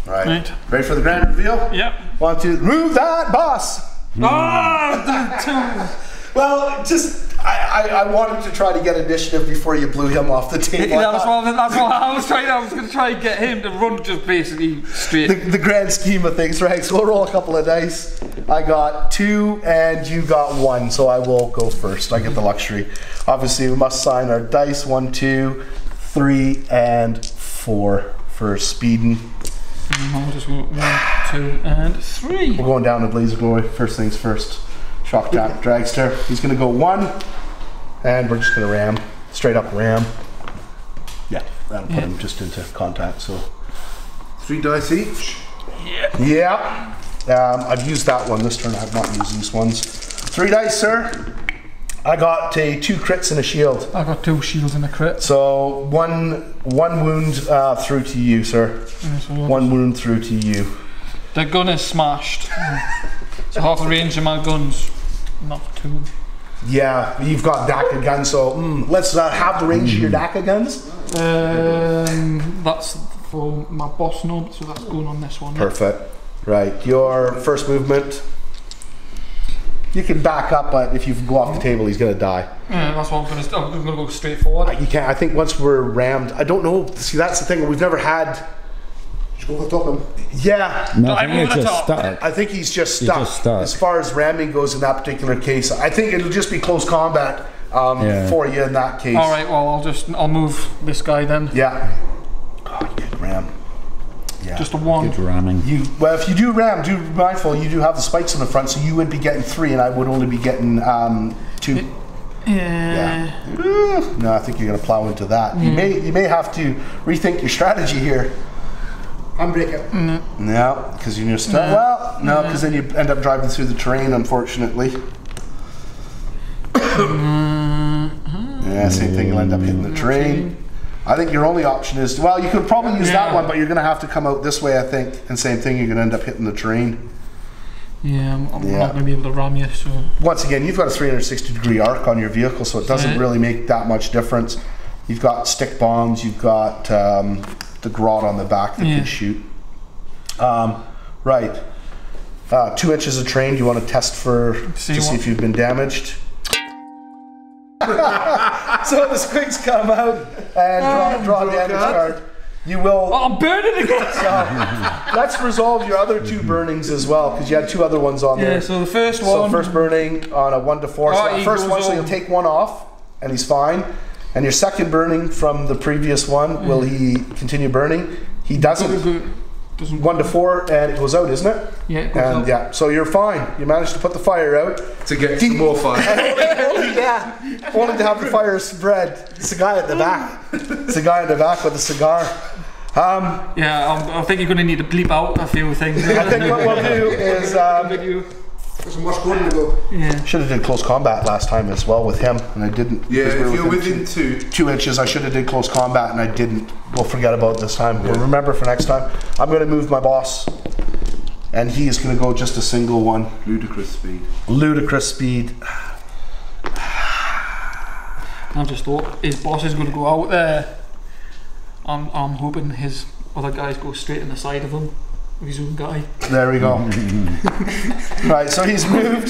A: Right. Ready for the grand reveal?
B: Yep.
A: 1, 2, move that boss! Well, just I wanted to try to get initiative before you blew him off the table.
B: Yeah, that's what I was trying. I was going to try and get him to run just basically straight.
A: The grand scheme of things, right? So we'll roll a couple of dice. I got 2 and you got 1, so I will go first. I get the luxury. Obviously, we must sign our dice. 1, 2, 3, and 4 for speeding.
B: I'll just go 1, 2, and 3.
A: We're going down to Blaze of Glory. First things first. Shock tap dragster. He's going to go 1, and we're just going to ram. Straight up ram. Yeah, that'll put him just into contact. So
C: 3 dice each.
A: yeah. I've used that one this turn. I have not used these ones. 3 dice, sir. I got 2 crits and a shield.
B: I got 2 shields and a crit.
A: So one wound through to you, sir.
B: So
A: 1 wound through to you.
B: the gun is smashed. So half the range of my guns, not 2.
A: Yeah, you've got DACA guns, so let's have the range of your DACA guns.
B: That's for my boss knob, so that's going on this one.
A: Perfect. Right, your first movement. You can back up, but if you go off the table, he's going to die.
B: Yeah, that's what I'm going to do. I'm going to go straight forward.
A: You can't. I think once we're rammed, I don't know. See, that's the thing. We've never had.
E: Just go over the top of him.
A: Yeah,
D: No, I
B: I'm
D: think it's
B: over the
D: just
B: top.
D: stuck.
A: I think he's just stuck.
D: just stuck.
A: As far as ramming goes in that particular case, I think it'll just be close combat for you in that case.
B: All right, well, I'll move this guy then.
A: Yeah. Oh, you could ram. Yeah.
B: Just a 1.
D: Good ramming.
A: Well, if you do ram, do be mindful. You do have the spikes in the front, so you would be getting 3, and I would only be getting 2. Yeah. No, I think you're going to plow into that. You may have to rethink your strategy here.
E: Handbrake it.
A: No, because you're stuck. Well, no, because then you end up driving through the terrain, unfortunately. Yeah, same thing. You'll end up hitting the terrain. I think your only option is, well, you could probably use that one, but you're going to have to come out this way, I think. And same thing, you're going to end up hitting the terrain.
B: Yeah, I'm not going to be able to ram you, so...
A: Once again, you've got a 360-degree arc on your vehicle, so it doesn't really make that much difference. You've got stick bombs, you've got the grot on the back that can shoot. Right. 2 inches of terrain, do you want to test to see if you've been damaged? So the squigs come out and draw a damage card. You will.
B: Oh, I'm burning again!
A: So, let's resolve your other 2 burnings as well, because you had 2 other ones on there.
B: Yeah, so the first one.
A: So first burning on a 1 to 4. So that first one, so you'll take 1 off, and he's fine. And your second burning from the previous one, will he continue burning? He doesn't. 1 to 4, and it goes out, isn't it?
B: Yeah, it goes out.
A: Yeah, so you're fine. You managed to put the fire out.
C: To get some more fire.
A: Only to have the fire spread. It's the guy at the back. It's the guy in the back with the cigar.
B: Yeah, I think you're going to need to bleep out a few things.
A: I think what we'll do is
B: Video.
E: There's some more scoring to go.
B: Yeah.
A: should have did close combat last time as well with him, and I didn't.
C: Yeah,
A: because we
C: if
A: were
C: you're within
A: 2 inches, I should have did close combat, and I didn't. We'll forget about it this time. We'll remember for next time. I'm going to move my boss, and he is going to go just a single one.
C: ludicrous speed.
A: Ludicrous speed.
B: I just thought his boss is going to go out there. I'm hoping his other guys go straight in the side of him. His own guy.
A: There we go. Right, so he's moved.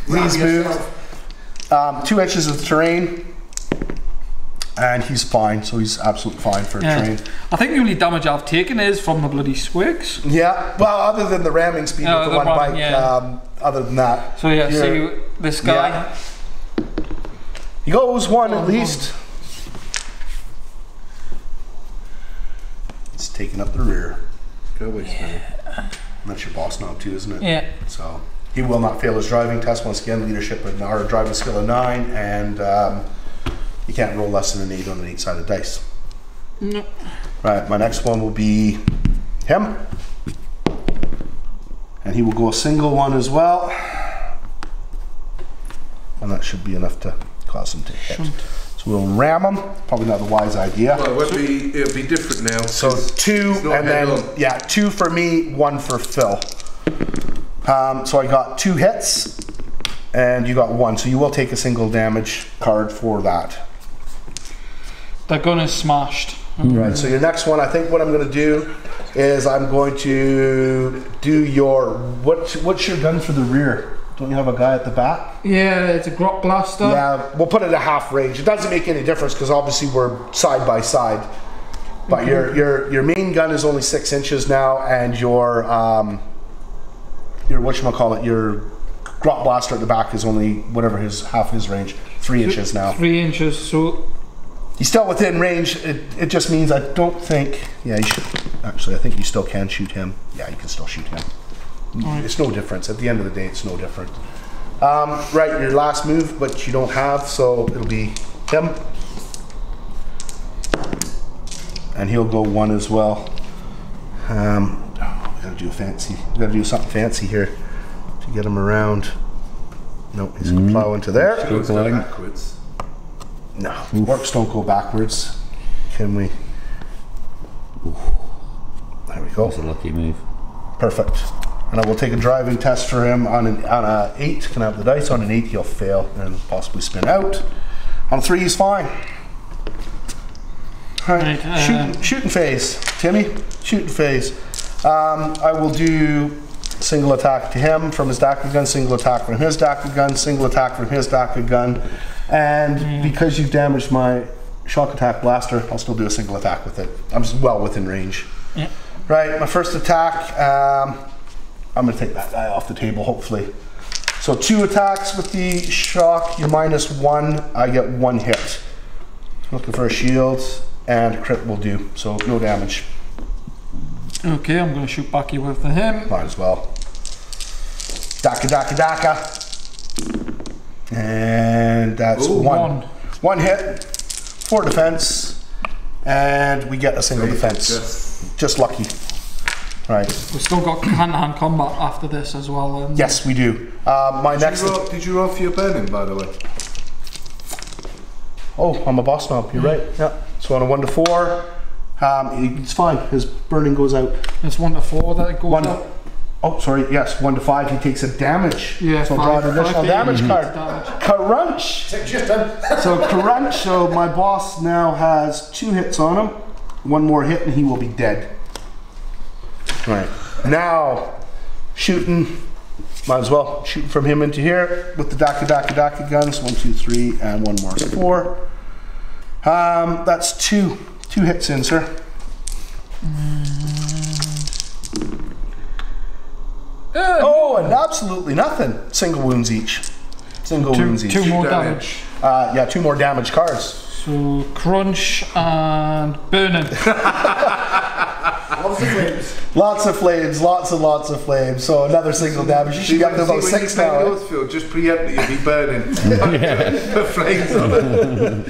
A: He's moved 2 inches of terrain, and he's fine. So he's absolutely fine for terrain.
B: I think the only damage I've taken is from the bloody squirks.
A: Yeah. Well, other than the ramming speed with the one
B: ramming,
A: bike,
B: yeah.
A: other than that.
B: So yeah, see this guy.
A: Yeah. He goes one at least. It's taking up the rear.
C: Go away, Spenny.
A: That's your boss now too, isn't it?
B: Yeah.
A: So he will not fail his driving test. Once again, leadership and our driving skill of 9, and you can't roll less than an 8 on an 8-sided dice.
B: No.
A: Right, my next one will be him, and he will go a single one as well, and that should be enough to cause him to hit. So we'll ram him. Probably not the wise idea.
C: Well, it'll be different now.
A: So 2,
C: it's not
A: and then
C: head-on.
A: yeah, 2 for me, 1 for Phil. So I got 2 hits, and you got 1. So you will take a single damage card for that.
B: The gun is smashed.
A: Right. So your next one, I think what I'm going to do is I'm going to do your what's your gun for the rear? Don't you have a guy at the back?
B: Yeah, it's a grot blaster.
A: Yeah, we'll put it at half range. It doesn't make any difference because obviously we're side by side. But your main gun is only 6 inches now, and your whatchamacallit, your grot blaster at the back is only whatever half his range, 3 inches now.
B: 3 inches. So
A: He's still within range. It just means I don't think. Yeah, you should. Actually, I think you still can shoot him. Yeah, you can still shoot him. It's no difference. At the end of the day, it's no different. Right, your last move, but you don't have, so it'll be him. And he'll go 1 as well. We gotta do something fancy here to get him around. Nope, he's gonna plow into there.
C: Goes backwards.
A: No, orcs don't go backwards. Can we? There we go.
D: That's a lucky move.
A: Perfect. And I will take a driving test for him on a 8. Can I have the dice? On an 8 he'll fail and possibly spin out. On 3 he's fine. Alright, shooting phase. Timmy, shooting phase. I will do single attack to him from his Daka gun, single attack from his Daka gun, single attack from his Daka gun. And because you've damaged my shock attack blaster, I'll still do a single attack with it. I'm well within range.
B: Yeah.
A: Right, my first attack, I'm going to take that guy off the table, hopefully. So 2 attacks with the shock, you're -1, I get 1 hit. Looking for a shield, and crit will do, so no damage.
B: okay, I'm going to shoot back you with him.
A: Might as well. Daka, daka, daka. And that's
C: Ooh,
A: 1. 1 hit, 4 defense, and we get a single defense. Just lucky. Right.
B: We've still got hand-to-hand combat after this as well. And
A: Yes, we do.
C: Did you roll for your burning, by the way?
A: Oh, I'm a boss now. You're right. Yeah. So on a 1 to 4, it's fine. His burning goes out.
B: it's 1 to 4 that it goes
A: 1.
B: up.
A: Oh, sorry. Yes, 1 to 5. He takes a damage.
B: Yeah,
A: So draw an
B: 5
A: additional damage card.
B: damage.
A: Crunch. So crunch. So my boss now has 2 hits on him. 1 more hit, and he will be dead. Right. Now, shooting. Might as well shoot from him into here with the Daka Daka Daka guns. 1, 2, 3, and 1 more. So 4. That's 2 hits in, sir. Oh, and absolutely nothing. Single wounds each. Single wounds each.
B: 2 more damage.
A: Yeah, 2 more damage cards.
B: So crunch and burning.
E: Lots of flames.
A: Lots of flames, lots and lots of flames. So another single damage. You should get to about 6 now.
C: Yours, Phil, just preempt it, you'll be burning. Put flames on it.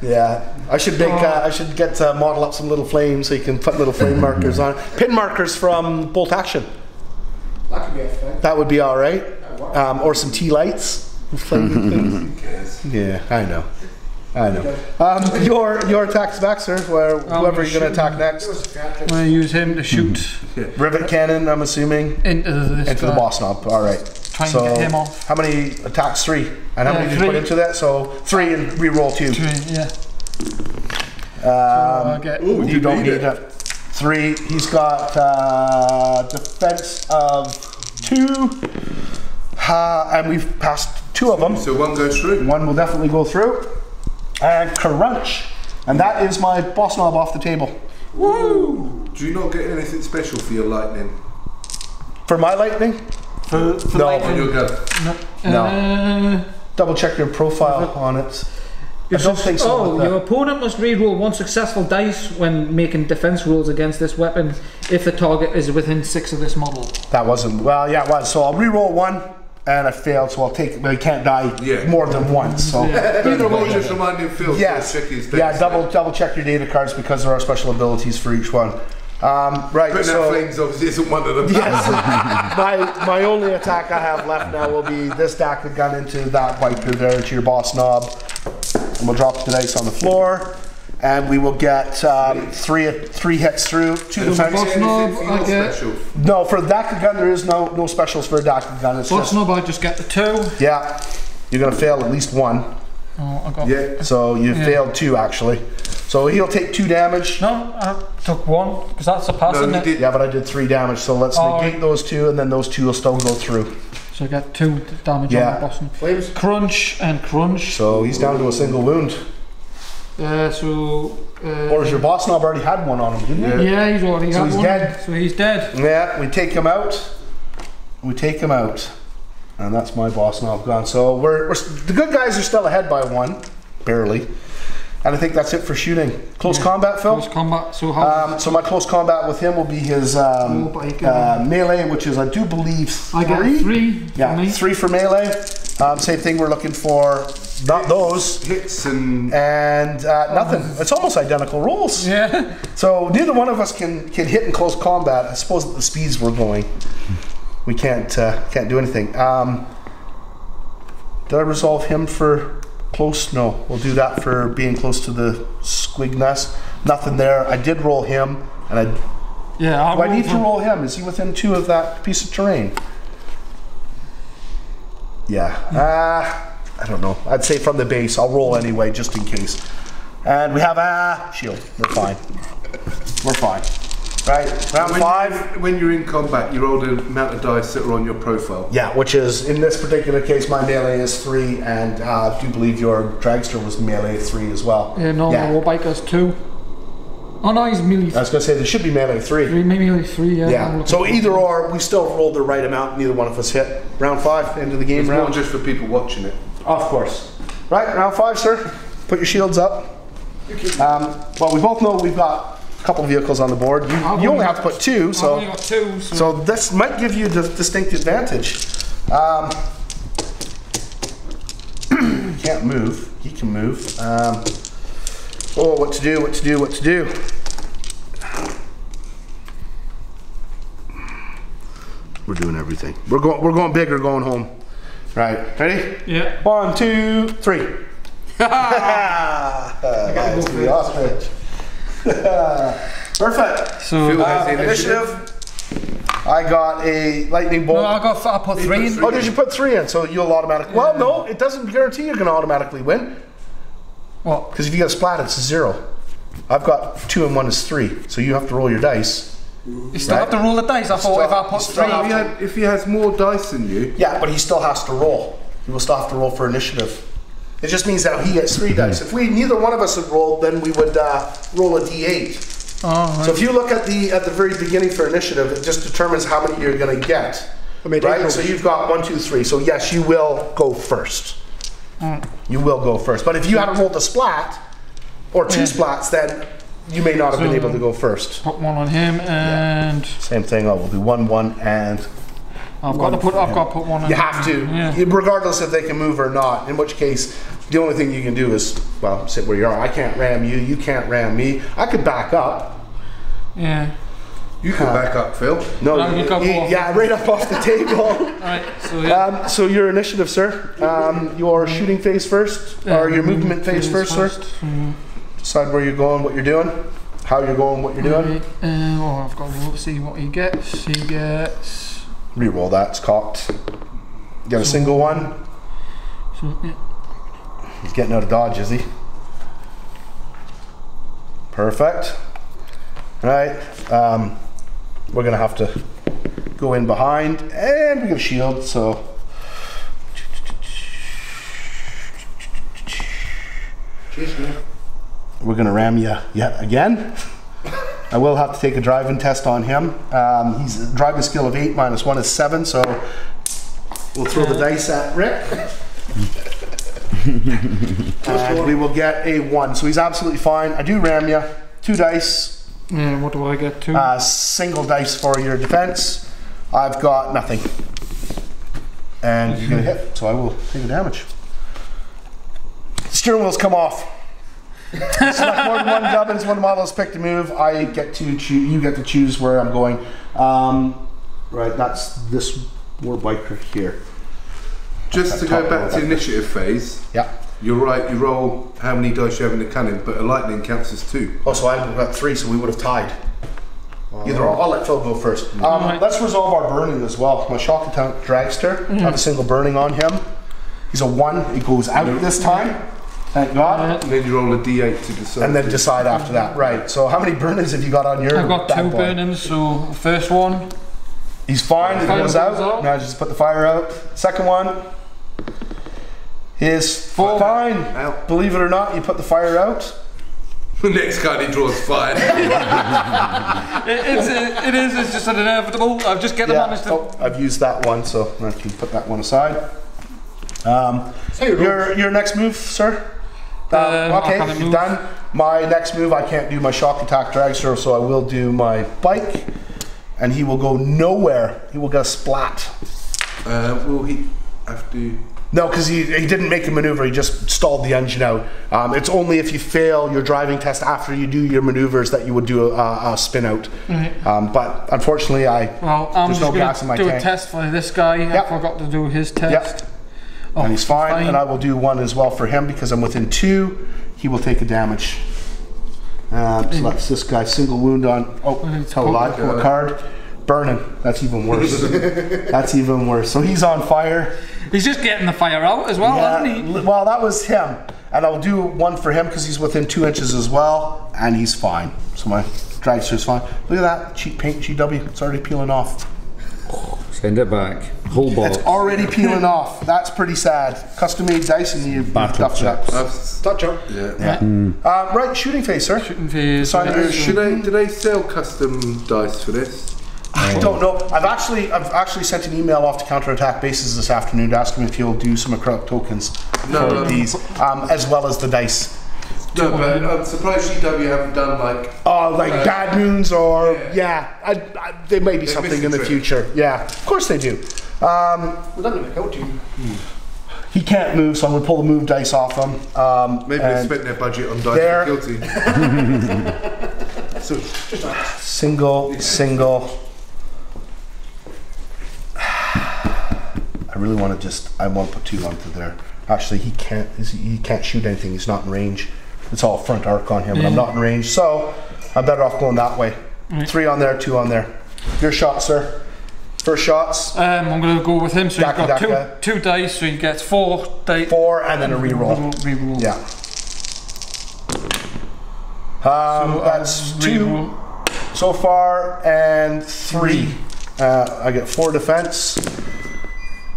A: Yeah. I should make. I should get model up some little flames so you can put little flame markers on. Pin markers from Bolt Action.
E: That could be a thing.
A: That would be all right. Or some tea lights. Yeah, I know. Your attack's back, sir. Whoever you're going to attack next.
B: I'm going to use him to shoot.
A: Rivet cannon, I'm assuming.
B: Into
A: the boss knob. All right.
B: Try and get him off.
A: How many attacks? 3. And how many did you put into that? So 3 and re-roll 2.
B: 3, yeah.
A: You don't need it. 3. He's got defense of 2. And we've passed 2 of them.
C: So 1 goes through.
A: 1 will definitely go through. And crunch. And that is my boss knob off the table.
C: Woo! Do you not get anything special for your lightning?
A: For my lightning?
C: No, on your gun.
A: No. Double check your profile on it. I don't think so.
B: Your opponent must re-roll 1 successful dice when making defense rolls against this weapon if the target is within 6 of this model.
A: That wasn't, well, yeah, it was. So I'll re-roll 1 and I failed, so I'll take, but I can't die more than once. So
C: either way, just remind him, Phil.
A: Yes.
C: Check his
A: double check your data cards because there are special abilities for each one. Right,
C: Putting
A: so
C: out flames obviously isn't one of them.
A: Yes, my only attack I have left now will be this dagger gun into that wiper there to your boss knob, and we'll drop the dice on the floor, and we will get 3 hits through, 2 defense. No, for the dagger gun there is no specials for a dagger gun. It's
B: boss knob, I just get the 2.
A: Yeah, you're gonna fail at least 1.
B: Oh, I got.
A: Yeah, so you failed 2 actually. So he'll take 2 damage.
B: No, I took 1 because that's a pass, isn't it?
A: Yeah, but I did 3 damage. So let's negate those 2, and then those 2 will still go through.
B: So I get 2 damage on the boss.
E: Flames.
B: Crunch and crunch.
A: So he's down to a single wound.
B: Or
A: has your boss knob already had 1 on him, didn't he?
B: Yeah, he's already had 1.
A: So he's dead.
B: So he's dead.
A: Yeah, we take him out. And that's my boss knob gone. So we're the good guys are still ahead by 1, barely. And I think that's it for shooting. Close combat, Phil?
B: Close combat. So how?
A: So my close combat with him will be his melee, which is, I do believe, 3.
B: I get 3.
A: Yeah, 3 for melee. Same thing, we're looking for not those
C: hits and
A: nothing. It's almost identical rolls.
B: Yeah.
A: So neither one of us can hit in close combat. I suppose at the speeds we're going, we can't do anything. Did I resolve him for close? No, we'll do that for being close to the squig nest. Nothing there. I did roll him, and I need to roll him. Is he within 2 of that piece of terrain? Yeah. I don't know. I'd say from the base. I'll roll anyway, just in case. And we have a shield. We're fine. Right, round 5.
C: When you're in combat, you roll the amount of dice that are on your profile.
A: Yeah, which is, in this particular case, my melee is 3, and I do believe your dragster was melee 3 as well.
B: Yeah, no, my warbiker's 2. Oh no, he's melee 3.
A: I was going to say, there should be melee 3.
B: Melee 3, yeah.
A: Yeah, so either or, we still rolled the right amount, neither one of us hit. Round 5, end of the game.
C: It's
A: round.
C: not just for people watching it.
A: Of course. Right, round 5, sir. Put your shields up. Well, we both know we've got a couple of vehicles on the board. You only have to put 2, so.
B: I've only got 2.
A: So this might give you the distinct advantage. Can't move. He can move. What to do? We're doing everything. We're going big or going home. Right. Ready?
B: Yeah.
A: 1, 2, 3. That's the ostrich. Perfect.
B: So
A: initiative. I got a lightning bolt.
B: No, I put 3 in.
A: Oh, did you put 3 in? So you'll automatically. Well, no, it doesn't guarantee you're going to automatically win.
B: What?
A: Because if you get a splat, it's a 0. I've got 2 and 1 is 3. So you have to roll your dice.
B: You still have to roll the dice. I thought if I put 3.
C: If he has more dice than you.
A: Yeah, but he still has to roll. He will still have to roll for initiative. It just means that he gets 3 dice. If neither one of us had rolled, then we would roll a d8.
B: Oh, right.
A: So if you look at the very beginning for initiative, it just determines how many you're going to get. Right? So you've got 1, 2, 3. So yes, you will go first. You will go first. But if you had rolled a splat or 2 splats, then you may not have been able to go first.
B: Put 1 on him and
A: same thing. We'll do 1, 1, and
B: I've got to put one in.
A: You have to,
B: Yeah.
A: regardless if they can move or not. In which case, the only thing you can do is, well, sit where you are. I can't ram you. You can't ram me. I could back up.
B: Yeah.
C: You can back up, Phil.
A: No,
B: No, you can't go off.
A: yeah, right up off the table.
B: Alright, so yeah.
A: So your initiative, sir. Your shooting phase first, or your movement phase first, sir. Decide where you're going, what you're doing, how you're going, what you're doing.
B: Well, I've got to see what he gets. He gets.
A: Reroll that. It's cocked. Get a single one.
B: So, yeah.
A: He's getting out of dodge, is he? Perfect. Right. We're gonna have to go in behind, and we got a shield. So. We're gonna ram you yet again. I will have to take a driving test on him. He's a driving skill of 8, -1 is 7, so we'll throw the dice at Rick. And we will get a 1, so he's absolutely fine. I do ram you. 2 dice.
B: Yeah, what do I get to?
A: Single dice for your defense. I've got nothing. And you're gonna hit, so I will take the damage. Steering wheels come off. Select more than one gubbins, one model is picked to move. I get to choose. You get to choose where I'm going. Right, that's this war biker here.
C: Just to go back to initiative phase.
A: Yeah.
C: You're right. You roll how many dice you have in the cannon, but a lightning counts as 2.
A: Oh, so I've got 3, so we would have tied. Either or. I'll let Phil go first. Let's resolve our burning as well. My shock attack dragster. I have a single burning on him. He's a 1. It goes out this time. Thank God.
C: And then you roll a d8 to decide.
A: And then decide after that. Right. So how many burnings have you got on your?
B: I've got
A: bad
B: 2
A: boy?
B: burnings. So first one.
A: He's fine. It goes out. Now just put the fire out. Second one is fine.
C: Out.
A: Believe it or not, you put the fire out.
C: The next card he draws fire.
B: It's just an inevitable. I've just got to manage to.
A: Oh, I've used that one, so I can put that one aside. Your next move, sir. Okay, you've done. My next move, I can't do my shock attack dragster, so I will do my bike, and he will go nowhere. He will get a splat.
C: Will he have to?
A: No, because he didn't make a maneuver. He just stalled the engine out. It's only if you fail your driving test after you do your maneuvers that you would do a spin out. But unfortunately, I'm
B: just
A: no gas in my
B: do
A: tank.
B: a test for this guy. I forgot to do his test.
A: Yep. And he's fine, and I will do 1 as well for him because I'm within 2. He will take a damage. So that's this guy, single wound on. Oh, tell a lie. Pull a card. Burning. That's even worse. That's even worse. So he's on fire.
B: He's just getting the fire out as well, isn't he?
A: Well, that was him, and I'll do 1 for him because he's within 2 inches as well, and he's fine. So my dragster's fine. Look at that cheap paint, GW. It's already peeling off.
D: Send it back. Whole box.
A: It's already peeling off. That's pretty sad. Custom made dice and you
D: Battle
A: duffed it up.
C: Touch up. Yeah.
A: Right, shooting phase, sir.
B: Shooting phase.
C: Do they sell custom dice for this?
A: I don't know. I've actually sent an email off to counterattack bases this afternoon to ask him if he'll do some acrylic tokens for these, as well as the dice.
C: No, but I'm surprised GW haven't done like
A: Bad Moons or there may be something in the future. Yeah, of course they do.
E: Well, that would help you.
A: He can't move, so I'm gonna pull the move dice off him.
C: maybe they spent their budget on dice for guilty.
A: So single. I really want to I want to put 2 onto there. Actually, he can't shoot anything. He's not in range. It's all front arc on him, and I'm not in range, so I'm better off going that way. 3 on there, 2 on there. Your shot, sir. First shots.
B: I'm going to go with him. So he's got 2 dice, so he gets 4 dice.
A: 4 and then a reroll.
B: Reroll.
A: Yeah. That's 2 so far, and 3. I get 4 defense,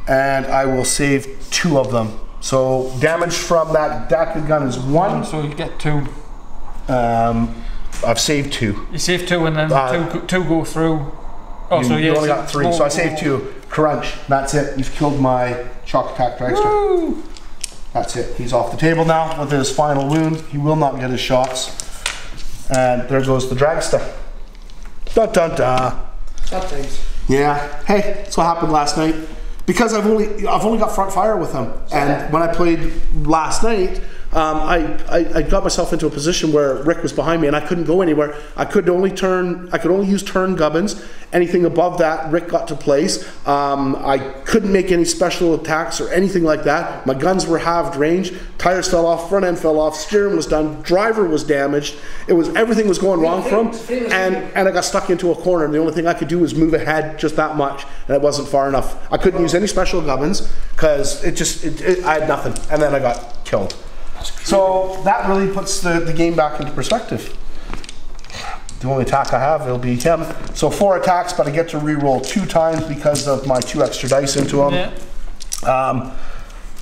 A: and I will save 2 of them. So damage from that DACA gun is 1.
B: So you get 2.
A: I've saved 2.
B: You save 2 and then 2 go through. Oh, so
A: you only got 3. So I saved 2. Crunch. That's it. You've killed my shock attack dragster.
B: Woo!
A: That's it. He's off the table now with his final wound. He will not get his shots. And there goes the dragster. Dun dun dun.
E: Sad times.
A: Yeah. Hey, that's what happened last night. Because I've only got front fire with him, and when I played last night, I got myself into a position where Rick was behind me and I couldn't go anywhere. I could only use turn gubbins. Anything above that, Rick got to place. I couldn't make any special attacks or anything like that. My guns were halved range. Tires fell off, front end fell off, steering was done, driver was damaged. Everything was going wrong for him, and I got stuck into a corner. And the only thing I could do was move ahead just that much, and it wasn't far enough. I couldn't use any special gubbins because I had nothing, and then I got killed. So that really puts the game back into perspective. The only attack I have, it'll be him. So 4 attacks, but I get to re-roll 2 times because of my 2 extra dice into them. Yeah.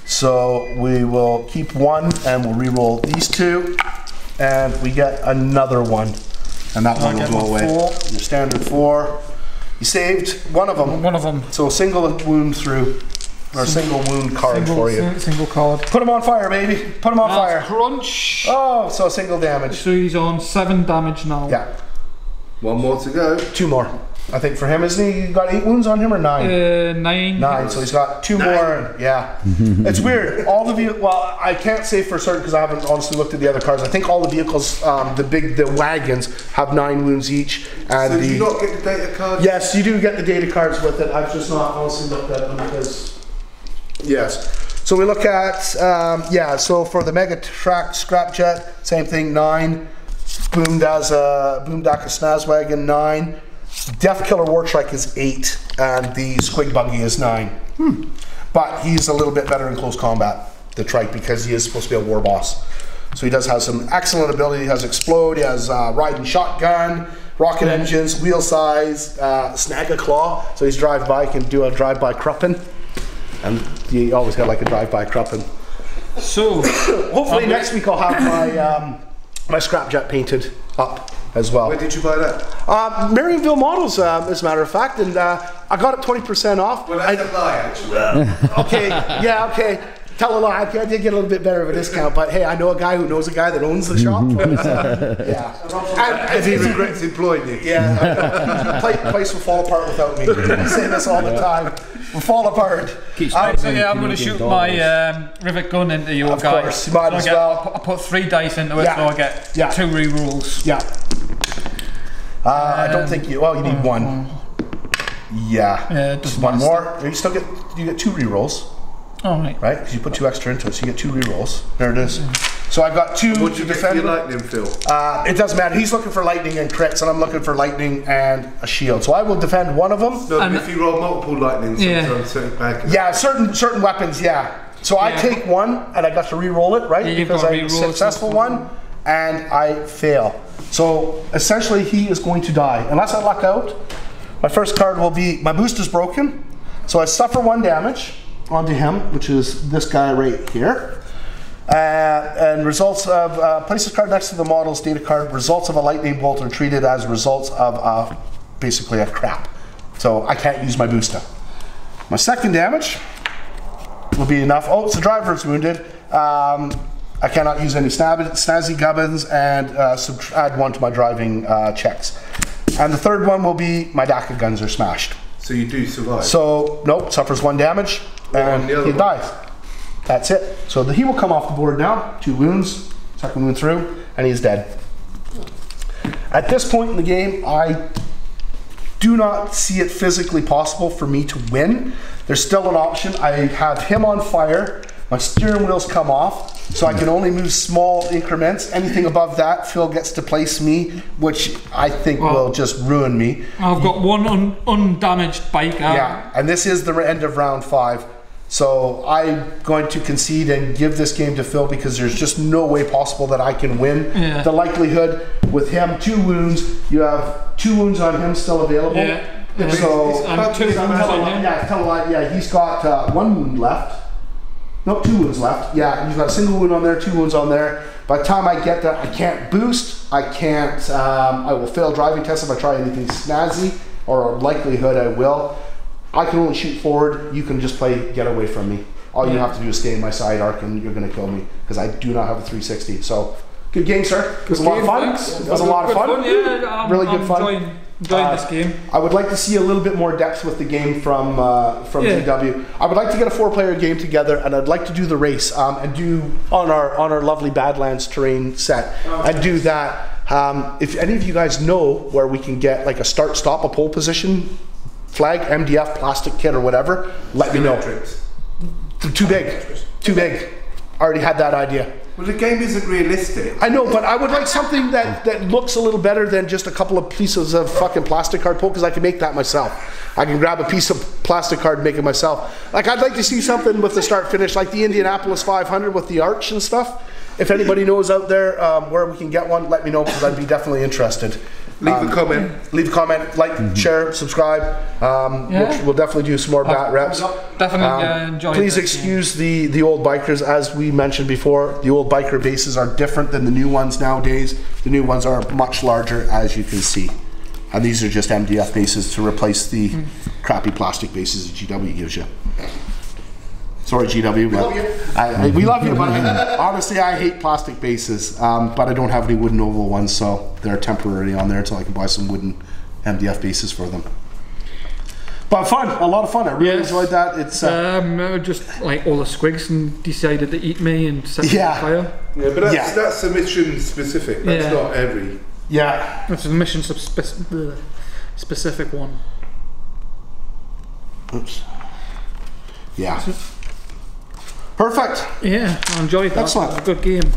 A: So we will keep 1 and we'll re-roll these 2, and we get another 1, and that one will go away. 4. Your standard 4. You saved one of them.
B: One of them.
A: So a single wound through. Or a single wound card for you.
B: Single card.
A: Put him on fire, baby. Put him on fire.
B: Crunch.
A: Oh, so single damage.
B: So he's on 7 damage now.
A: Yeah.
C: 1 more to go.
A: 2 more. I think for him, isn't he? You got 8 wounds on him or 9?
B: 9.
A: 9. So he's got 2 more. Yeah. It's weird. All the vehicles. Well, I can't say for certain because I haven't honestly looked at the other cards. I think all the vehicles, the wagons, have 9 wounds each. And
C: so do you not get the data cards?
A: Yes, you do get the data cards with it. I've just not honestly looked at them because. Yes. So we look at, so for the Mega Track Scrapjet, same thing, 9. Boomdaka Snazwagon, 9. Death Killer Wartrike is 8. And the Squig Buggy is 9. But he's a little bit better in close combat, the Trike, because he is supposed to be a war boss. So he does have some excellent ability. He has Explode, he has Riding Shotgun, Rocket Engines, Wheel Size, Snag a Claw. So he's drive-by, can do a drive-by Kruppen. And you always got like a drive-by Kruppen. So hopefully next week I'll have my my Scrapjet painted up as well.
C: Where did you buy that?
A: Marionville Models, as a matter of fact, and I got it 20% off.
C: Well, that's a lie, actually.
A: Okay, yeah, okay. Tell a lie. I did get a little bit better of a discount, but hey, I know a guy who knows a guy that owns the shop. Yeah.
C: And he regrets employing you.
A: Yeah. Place will fall apart without me. I say this all the time. We'll fall apart.
B: So yeah, I'm going to shoot my rivet gun into your guy.
A: Of course, you might as well.
B: I put 3 dice into it, so I get 2 re-rolls.
A: Yeah. I don't think you. Well, you need 1. Yeah.
B: Just
A: 1 more. You still get 2 re-rolls.
B: Oh, right.
A: Right? Because you put 2 extra into it, so you get 2 re-rolls. There it is. So I've got 2
C: What do
A: to
C: you get for
A: defend.
C: your lightning, Phil?
A: It doesn't matter. He's looking for lightning and crits, and I'm looking for lightning and a shield. So I will defend one of them.
C: No, but if you roll multiple lightning, sometimes certain back.
A: Yeah, certain weapons, yeah. So I take 1, and I got to re-roll it, right? Because I successful one, and I fail. So essentially, he is going to die. Unless I luck out, my first card will be, my boost is broken, so I suffer 1 damage onto him, which is this guy right here. And results of, place this card next to the model's data card, results of a lightning bolt are treated as results of basically a crap. So I can't use my booster. My second damage will be enough. Oh, it's the driver's wounded. I cannot use any snazzy gubbins and add 1 to my driving checks. And the third one will be my DACA guns are smashed.
C: So you do survive?
A: So, nope, suffers 1 damage and he dies. That's it. So he will come off the board now. 2 wounds, second wound through, and he's dead. At this point in the game, I do not see it physically possible for me to win. There's still an option. I have him on fire. My steering wheels come off, so I can only move small increments. Anything above that, Phil gets to place me, which I think will just ruin me.
B: I've got 1 undamaged bike out.
A: Yeah, and this is the end of round 5. So I'm going to concede and give this game to Phil because there's just no way possible that I can win. Yeah. The likelihood with him, 2 wounds, you have 2 wounds on him still available.
B: Yeah.
A: So he's got 1 wound left. No, 2 wounds left. Yeah, you've got a single wound on there, 2 wounds on there. By the time I get that, I can't boost. I can't. I will fail driving tests if I try anything snazzy, or likelihood I will. I can only shoot forward. You can just play get away from me. All you have to do is stay in my side arc and you're going to kill me because I do not have a 360. So, good game, sir. It was a lot of fun. It was a lot of fun.
B: Yeah,
A: really good fun.
B: Enjoyed this game.
A: I would like to see a little bit more depth with the game from GW. I would like to get a 4-player game together, and I'd like to do the race and do on our lovely Badlands terrain set and do that. If any of you guys know where we can get like a start-stop, a pole position flag, MDF, plastic kit, or whatever, let me know. Too big. Too big. Already had that idea.
C: Well, the game isn't realistic.
A: I know, but I would like something that looks a little better than just a couple of pieces of fucking plastic card pole, because I can make that myself. I can grab a piece of plastic card and make it myself. Like, I'd like to see something with the start finish, like the Indianapolis 500 with the arch and stuff. If anybody knows out there where we can get one, let me know, because I'd be definitely interested.
C: Leave a comment.
A: Leave a comment, like, share, subscribe. We'll definitely do some more bat reps.
B: Definitely enjoy.
A: Please excuse the old bikers. As we mentioned before, the old biker bases are different than the new ones nowadays. The new ones are much larger, as you can see. And these are just MDF bases to replace the crappy plastic bases that GW gives you. Sorry, GW, but we love you, but honestly, I hate plastic bases. But I don't have any wooden oval ones, so they're temporarily on there until I can buy some wooden MDF bases for them. But fun, a lot of fun. I really enjoyed that. It's
B: just like all the squigs and decided to eat me and set me on fire.
C: Yeah, but that's a mission specific. That's not every.
A: Yeah,
B: that's a mission specific one.
A: Oops. Yeah. Perfect.
B: Yeah, I enjoyed that.
A: Excellent.
B: It was a good game.